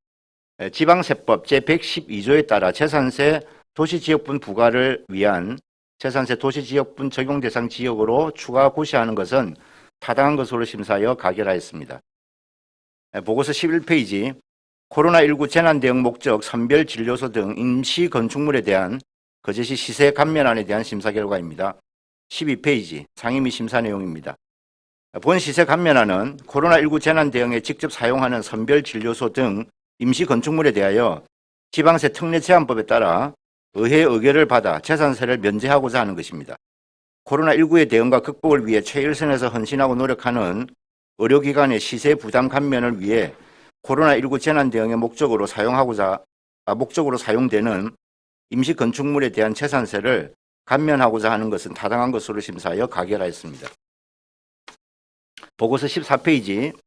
지방세법 제112조에 따라 재산세 도시지역분 부과를 위한 재산세 도시지역분 적용 대상 지역으로 추가 고시하는 것은 타당한 것으로 심사하여 가결하였습니다. 보고서 11페이지 코로나19 재난대응 목적 선별진료소 등 임시 건축물에 대한 거제시 시세 감면안에 대한 심사 결과입니다. 12페이지 상임위 심사 내용입니다. 본 시세 감면안은 코로나19 재난 대응에 직접 사용하는 선별진료소 등 임시 건축물에 대하여 지방세 특례 제한법에 따라 의회 의결을 받아 재산세를 면제하고자 하는 것입니다. 코로나19의 대응과 극복을 위해 최일선에서 헌신하고 노력하는 의료기관의 시세 부담 감면을 위해 코로나19 재난 대응의 목적으로 사용되는 임시 건축물에 대한 재산세를 감면하고자 하는 것은 타당한 것으로 심사하여 가결하였습니다. 보고서 14페이지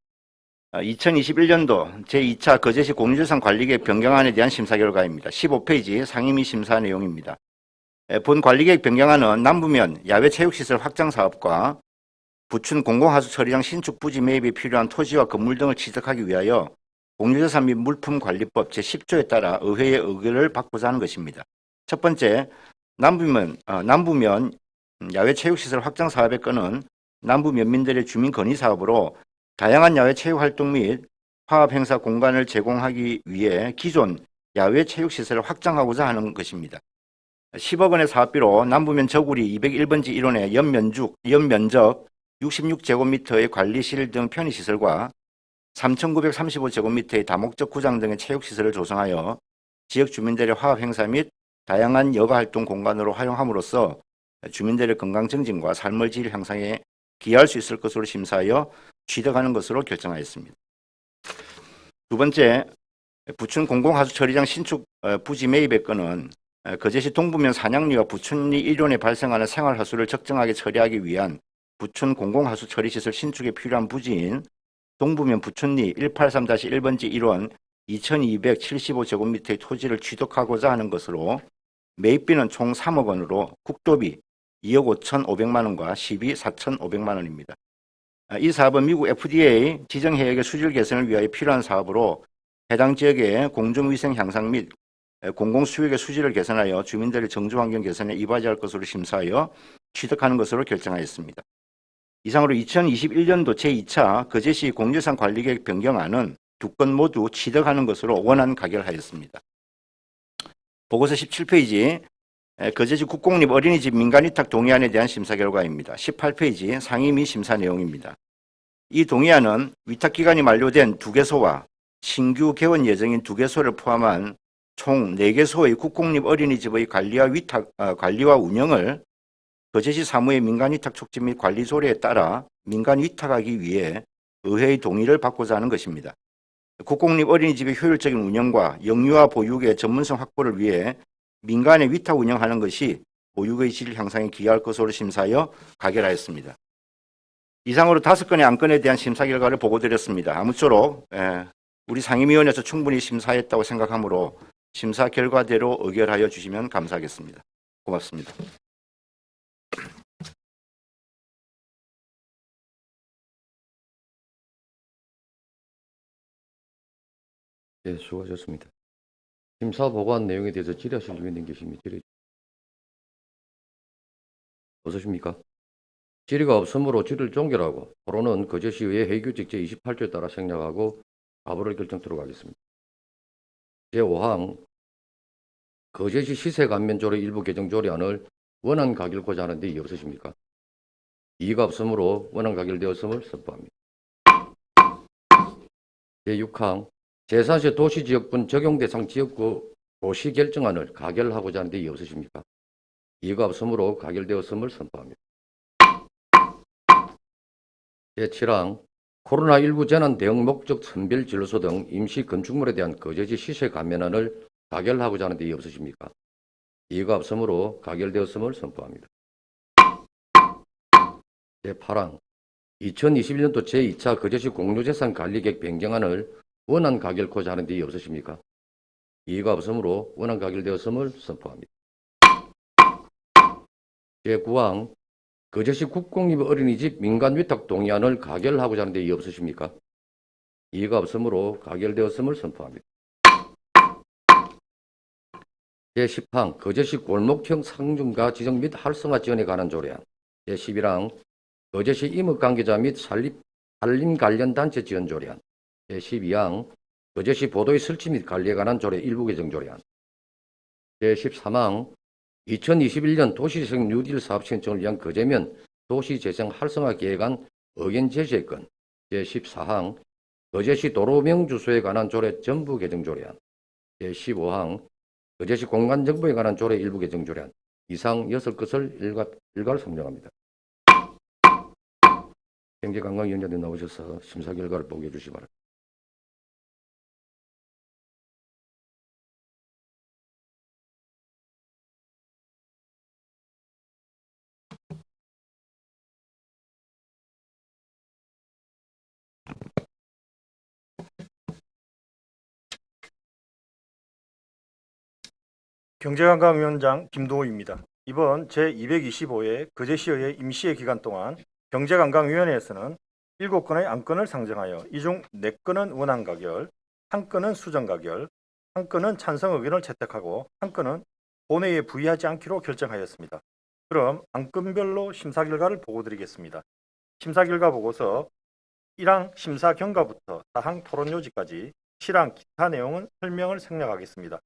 2021년도 제2차 거제시 공유재산 관리계획 변경안에 대한 심사 결과입니다. 15페이지 상임위 심사 내용입니다. 본 관리계획 변경안은 남부면 야외체육시설 확장사업과 부춘 공공하수 처리장 신축 부지 매입에 필요한 토지와 건물 등을 취득하기 위하여 공유재산 및 물품관리법 제10조에 따라 의회의 의결을 받고자 하는 것입니다. 첫 번째, 남부면 야외체육시설 확장사업의 건은 남부 면민들의 주민 건의 사업으로 다양한 야외 체육 활동 및 화합 행사 공간을 제공하기 위해 기존 야외 체육 시설을 확장하고자 하는 것입니다. 10억 원의 사업비로 남부면 저구리 201번지 1원의 연면적 66제곱미터의 관리실 등 편의시설과 3,935제곱미터의 다목적 구장 등의 체육시설을 조성하여 지역 주민들의 화합 행사 및 다양한 여가 활동 공간으로 활용함으로써 주민들의 건강 증진과 삶의 질 향상에 기여할 수 있을 것으로 심사하여 취득하는 것으로 결정하였습니다. 두 번째, 부춘 공공하수 처리장 신축 부지 매입의 건은 거제시 동부면 산양리와 부춘리 일원에 발생하는 생활하수를 적정하게 처리하기 위한 부춘 공공하수 처리시설 신축에 필요한 부지인 동부면 부춘리 183-1번지 1원 2275제곱미터의 토지를 취득하고자 하는 것으로 매입비는 총 3억 원으로 국도비 2억 5,500만 원과 시비 4,500만 원입니다. 이 사업은 미국 FDA 지정해역의 수질 개선을 위하여 필요한 사업으로 해당 지역의 공중위생 향상 및 공공수역의 수질을 개선하여 주민들의 정주환경 개선에 이바지할 것으로 심사하여 취득하는 것으로 결정하였습니다. 이상으로 2021년도 제2차 거제시 공유재산 관리계획 변경안은 두 건 모두 취득하는 것으로 원안 가결하였습니다. 보고서 17페이지 거제시 국공립 어린이집 민간위탁 동의안에 대한 심사 결과입니다. 18페이지 상임위 심사 내용입니다. 이 동의안은 위탁기간이 만료된 2개소와 신규 개원 예정인 2개소를 포함한 총 4개소의 국공립 어린이집의 관리와 운영을 거제시 사무의 민간위탁 촉진 및 관리 조례에 따라 민간위탁하기 위해 의회의 동의를 받고자 하는 것입니다. 국공립 어린이집의 효율적인 운영과 영유아 보육의 전문성 확보를 위해 민간에 위탁 운영하는 것이 보육의 질 향상에 기여할 것으로 심사하여 가결하였습니다. 이상으로 5건의 안건에 대한 심사 결과를 보고드렸습니다. 아무쪼록 우리 상임위원회에서 충분히 심사했다고 생각하므로 심사 결과대로 의결하여 주시면 감사하겠습니다. 고맙습니다. 네, 수고하셨습니다. 심사 보고한 내용에 대해서 질의하실 의원님 계십니까? 없으십니까? 질의가 없으므로 질의를 종결하고 토론은 거제시의회 회의규칙 제28조에 따라 생략하고 가부를 결정토록 하겠습니다. 제5항 거제시 시세감면조례 일부 개정조례안을 원안 가결고자 하는데 이의 없으십니까? 이의가 없으므로 원안 가결되었음을 선포합니다. 제6항 제4세 도시지역분 적용대상 지역구 도시결정안을 가결하고자 하는데 이의 없으십니까? 이의가 없으므로 가결되었음을 선포합니다. 제7항 코로나19 재난 대응 목적 선별 진로소 등 임시 건축물에 대한 거제시 시세 감면안을 가결하고자 하는데 이의 없으십니까? 이의가 없으므로 가결되었음을 선포합니다. 제8항 2021년도 제2차 거제시 공유재산 관리계획 변경안을 원안 가결코자 하는데 이의 없으십니까? 이의가 없으므로 원안 가결되었음을 선포합니다. 제9항 거제시 국공립 어린이집 민간위탁 동의안을 가결하고자 하는데 이의 없으십니까? 이의가 없으므로 가결되었음을 선포합니다. 제10항 거제시 골목형 상중가 지정 및 활성화 지원에 관한 조례안. 제11항 거제시 임업관계자 및 산림 관련 단체 지원 조례안. 제12항 거제시 보도의 설치 및 관리에 관한 조례 일부 개정 조례안. 제13항 2021년 도시재생 뉴딜 사업 신청을 위한 거제면 도시재생 활성화 계획안 의견 제시의 건. 제14항 거제시 도로명 주소에 관한 조례 전부 개정 조례안. 제15항 거제시 공간정보에 관한 조례 일부 개정 조례안. 이상 6것을 일괄 성정합니다. 경제관광위원장님 나오셔서 심사 결과를 보고해 주시기 바랍니다. 경제관광위원장 김도우입니다. 이번 제225회 거제시의회 임시회 기간 동안 경제관광위원회에서는 7건의 안건을 상정하여 이 중 4건은 원안 가결, 1건은 수정 가결, 1건은 찬성 의견을 채택하고 1건은 본회의에 부의하지 않기로 결정하였습니다. 그럼 안건별로 심사 결과를 보고드리겠습니다. 심사 결과 보고서 1항 심사 경과부터 4항 토론 요지까지 7항 기타 내용은 설명을 생략하겠습니다.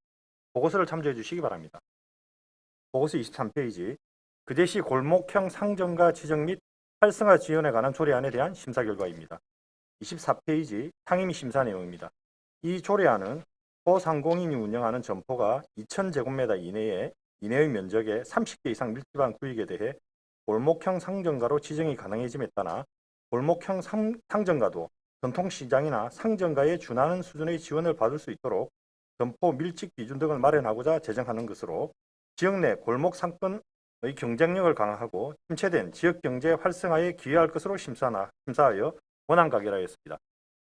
보고서를 참조해 주시기 바랍니다. 보고서 23페이지 거제시 골목형 상정가 지정 및 활성화 지원에 관한 조례안에 대한 심사 결과입니다. 24페이지 상임위 심사 내용입니다. 이 조례안은 소상공인이 운영하는 점포가 2,000제곱미터 이내의 면적의 30개 이상 밀집한 구역에 대해 골목형 상정가로 지정이 가능해짐에 따라 골목형 상정가도 전통시장이나 상정가에 준하는 수준의 지원을 받을 수 있도록 점포 밀집 기준 등을 마련하고자 제정하는 것으로 지역 내 골목 상권의 경쟁력을 강화하고 침체된 지역 경제 활성화에 기여할 것으로 심사하여 원안 가결하였습니다.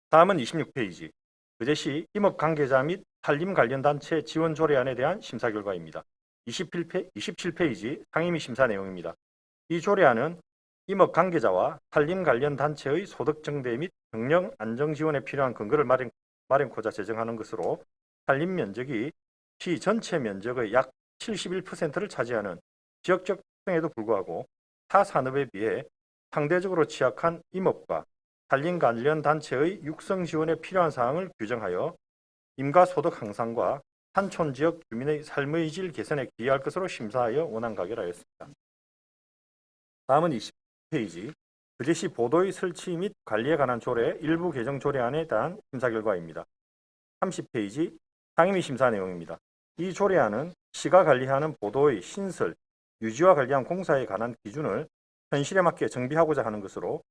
다음은 26페이지 거제시 임업 관계자 및 산림 관련 단체 지원 조례안에 대한 심사 결과입니다. 27페이지 상임위 심사 내용입니다. 이 조례안은 임업 관계자와 산림 관련 단체의 소득 증대 및 경영 안정 지원에 필요한 근거를 마련코자 제정하는 것으로 산림 면적이 시 전체 면적의 약 71%를 차지하는 지역적 특성에도 불구하고 타 산업에 비해 상대적으로 취약한 임업과 산림 관련 단체의 육성 지원에 필요한 사항을 규정하여 임가 소득 향상과 산촌 지역 주민의 삶의 질 개선에 기여할 것으로 심사하여 원안 가결하였습니다. 다음은 20페이지 거제시 보도의 설치 및 관리에 관한 조례 일부 개정 조례안에 대한 심사 결과입니다. 30페이지 상임위 심사 내용입니다. 이 조례안은 시가 관리하는 보도의 신설, 유지와 관리한 공사에 관한 기준을 현실에 맞게 정비하고자 하는 것으로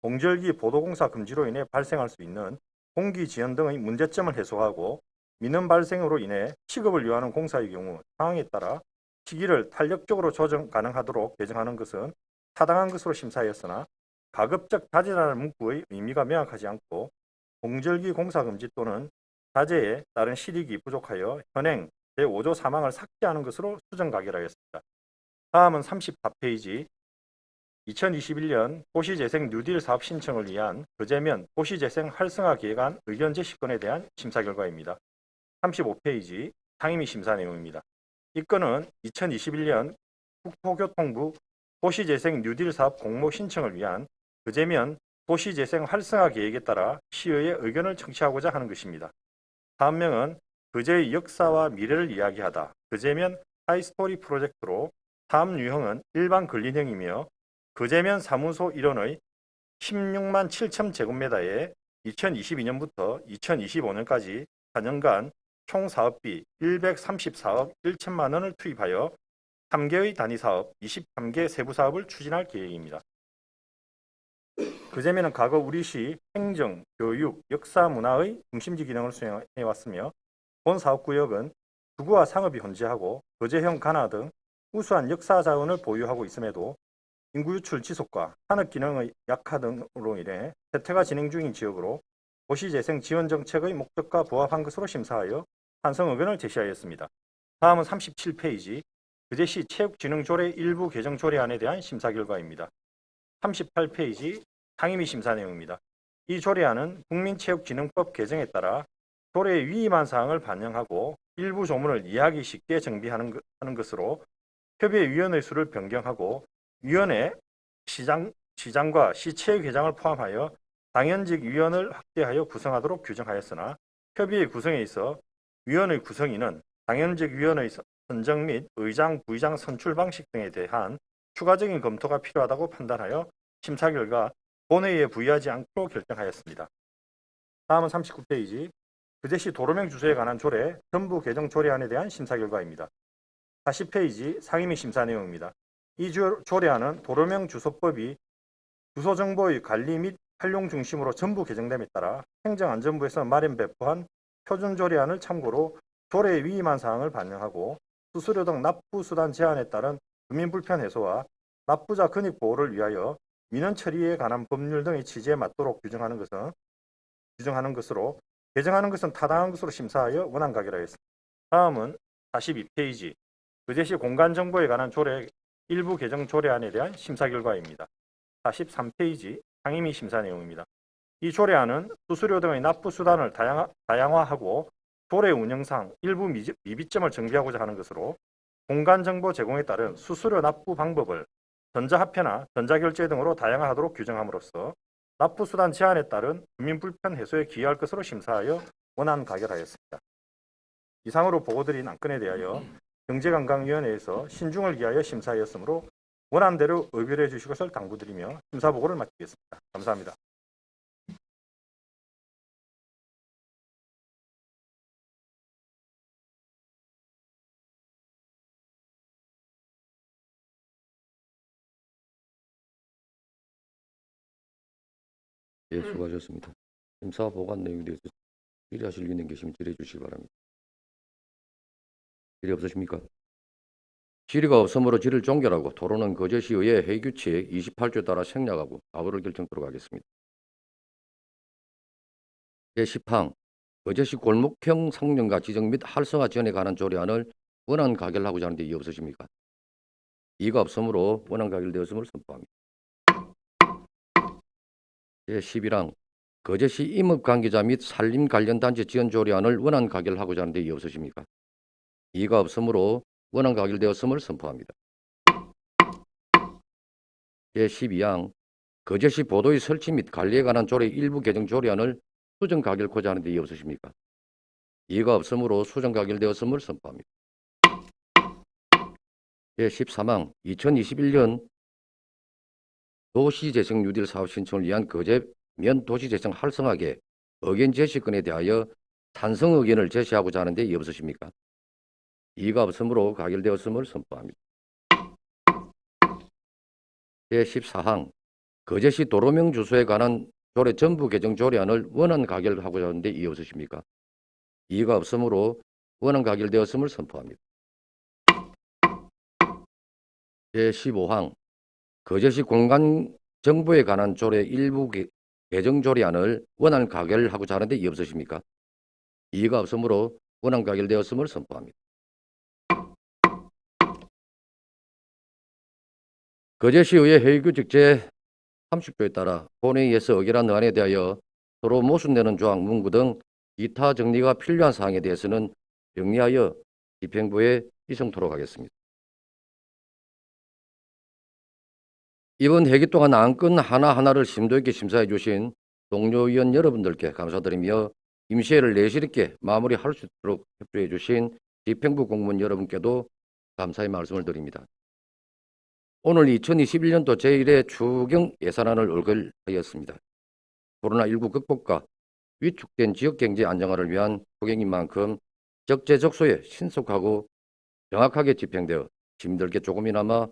공절기 보도공사 금지로 인해 발생할 수 있는 공기지연 등의 문제점을 해소하고 민원 발생으로 인해 취급을 요하는 공사의 경우 상황에 따라 시기를 탄력적으로 조정 가능하도록 개정하는 것은 타당한 것으로 심사하였으나 가급적 자제라는 문구의 의미가 명확하지 않고 공절기 공사 금지 또는 자제에 따른 실익이 부족하여 현행 제5조 3항을 삭제하는 것으로 수정 가결하였습니다. 다음은 34페이지 2021년 도시재생 뉴딜 사업 신청을 위한 거제면 도시재생 활성화 계획안 의견 제시건에 대한 심사 결과입니다. 35페이지 상임위 심사 내용입니다. 이 건은 2021년 국토교통부 도시재생 뉴딜 사업 공모 신청을 위한 거제면 도시재생 활성화 계획에 따라 시의회 의견을 청취하고자 하는 것입니다. 다음명은 거제의 역사와 미래를 이야기하다 거제면 하이스토리 프로젝트로 다음 유형은 일반 근린형이며 거제면 사무소 일원의 16만 7천 제곱미터에 2022년부터 2025년까지 4년간 총 사업비 134억 1천만 원을 투입하여 3개의 단위 사업, 23개 세부 사업을 추진할 계획입니다. 거제면은 과거 우리시 행정, 교육, 역사, 문화의 중심지 기능을 수행해왔으며 본 사업구역은 주거와 상업이 혼재하고 거제형 관아 등 우수한 역사 자원을 보유하고 있음에도 인구 유출 지속과 산업 기능의 약화 등으로 인해 쇠퇴가 진행 중인 지역으로 도시재생 지원 정책의 목적과 부합한 것으로 심사하여 찬성 의견을 제시하였습니다. 다음은 37페이지 거제시 체육진흥조례 일부 개정 조례안에 대한 심사 결과입니다. 38페이지 상임위 심사 내용입니다. 이 조례안은 국민체육진흥법 개정에 따라 조례에 위임한 사항을 반영하고 일부 조문을 이해하기 쉽게 정비하는 것으로 협의회위원의 수를 변경하고 위원회 시장과 시체육회장을 포함하여 당연직 위원을 확대하여 구성하도록 규정하였으나 협의회 구성에 있어 위원의 구성인은 당연직 위원의 선정 및 의장, 부의장 선출 방식 등에 대한 추가적인 검토가 필요하다고 판단하여 심사 결과 본회의에 부의하지 않기로 결정하였습니다. 다음은 39페이지 거제시 도로명 주소에 관한 조례 전부 개정 조례안에 대한 심사 결과입니다. 40페이지 상임위 심사 내용입니다. 이 조례안은 도로명 주소법이 주소정보의 관리 및 활용 중심으로 전부 개정됨에 따라 행정안전부에서 마련 배포한 표준조례안을 참고로 조례에 위임한 사항을 반영하고 수수료 등 납부수단 제한에 따른 주민불편 해소와 납부자 근익 보호를 위하여 민원 처리에 관한 법률 등의 취지에 맞도록 규정하는 것으로 개정하는 것은 타당한 것으로 심사하여 원안 가결하였습니다. 다음은 42페이지 거제시 공간정보에 관한 조례 일부 개정 조례안에 대한 심사 결과입니다. 43페이지 상임위 심사 내용입니다. 이 조례안은 수수료 등의 납부 수단을 다양화하고 조례 운영상 일부 미비점을 정비하고자 하는 것으로 공간정보 제공에 따른 수수료 납부 방법을 전자화폐나 전자결제 등으로 다양화하도록 규정함으로써 납부 수단 제한에 따른 주민 불편 해소에 기여할 것으로 심사하여 원안 가결하였습니다. 이상으로 보고드린 안건에 대하여 경제관광위원회에서 신중을 기하여 심사하였으므로 원안대로 의결해 주실 것을 당부드리며 심사 보고를 마치겠습니다. 감사합니다. 예, 수고하셨습니다. 심사 보관 내용에 대해서 질의하실 의원 계시면 질의해 주시기 바랍니다. 질의 없으십니까? 질의가 없으므로 질의를 종결하고 토론은 거제시의회 회의규칙 28조에 따라 생략하고 가부를 결정토록 하겠습니다. 제10항 거제시 골목형 상령과 지정 및 활성화 지원에 관한 조례안을 원안 가결하고자 하는데 이의 없으십니까? 이의가 없으므로 원안 가결되었음을 선포합니다. 제11항 거제시 임업관계자 및 산림 관련 단체 지원 조례안을 원안 가결하고자 하는데 이의 없으십니까? 이의가 없으므로 원안 가결되었음을 선포합니다. 제12항 거제시 보도의 설치 및 관리에 관한 조례 일부 개정 조례안을 수정 가결코자 하는데 이의 없으십니까? 이의가 없으므로 수정 가결되었음을 선포합니다. 제13항 2021년 도시재생 뉴딜 사업 신청을 위한 거제면 도시재생 활성화계 의견 제시건에 대하여 찬성 의견을 제시하고자 하는데 이의 없으십니까? 이의가 없으므로 가결되었음을 선포합니다. 제14항 거제시 도로명 주소에 관한 조례 전부 개정 조례안을 원안 가결하고자 하는데 이의 없으십니까? 이의가 없으므로 원안 가결되었음을 선포합니다. 제15항 거제시 공간 정보에 관한 조례 일부 개정 조례안을 원안 가결하고자 하는데 이의 없으십니까? 이의가 없으므로 원안 가결되었음을 선포합니다. 거제시의회 회의규칙 제30조에 따라 본회의에서 의결한 의안에 대하여 서로 모순되는 조항, 문구 등 기타 정리가 필요한 사항에 대해서는 정리하여 집행부에 이송토록 하겠습니다. 이번 회기 동안 안건 하나하나를 심도 있게 심사해 주신 동료 의원 여러분들께 감사드리며 임시회를 내실 있게 마무리할 수 있도록 협조해 주신 집행부 공무원 여러분께도 감사의 말씀을 드립니다. 오늘 2021년도 제1회 추경 예산안을 의결하였습니다. 코로나19 극복과 위축된 지역경제 안정화를 위한 추경인 만큼 적재적소에 신속하고 정확하게 집행되어 시민들께 조금이나마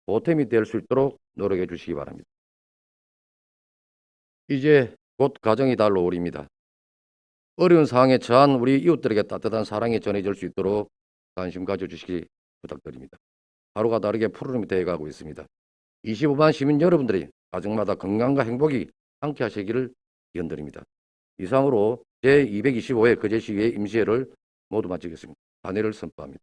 보탬이 될 수 있도록 노력해 주시기 바랍니다. 이제 곧 가정이 달 5월입니다. 어려운 상황에 처한 우리 이웃들에게 따뜻한 사랑이 전해질 수 있도록 관심 가져주시기 부탁드립니다. 하루가 다르게 푸르름이 되어가고 있습니다. 25만 시민 여러분들이 가정마다 건강과 행복이 함께 하시기를 기원드립니다. 이상으로 제225회 거제시의회 임시회를 모두 마치겠습니다. 단회를 선포합니다.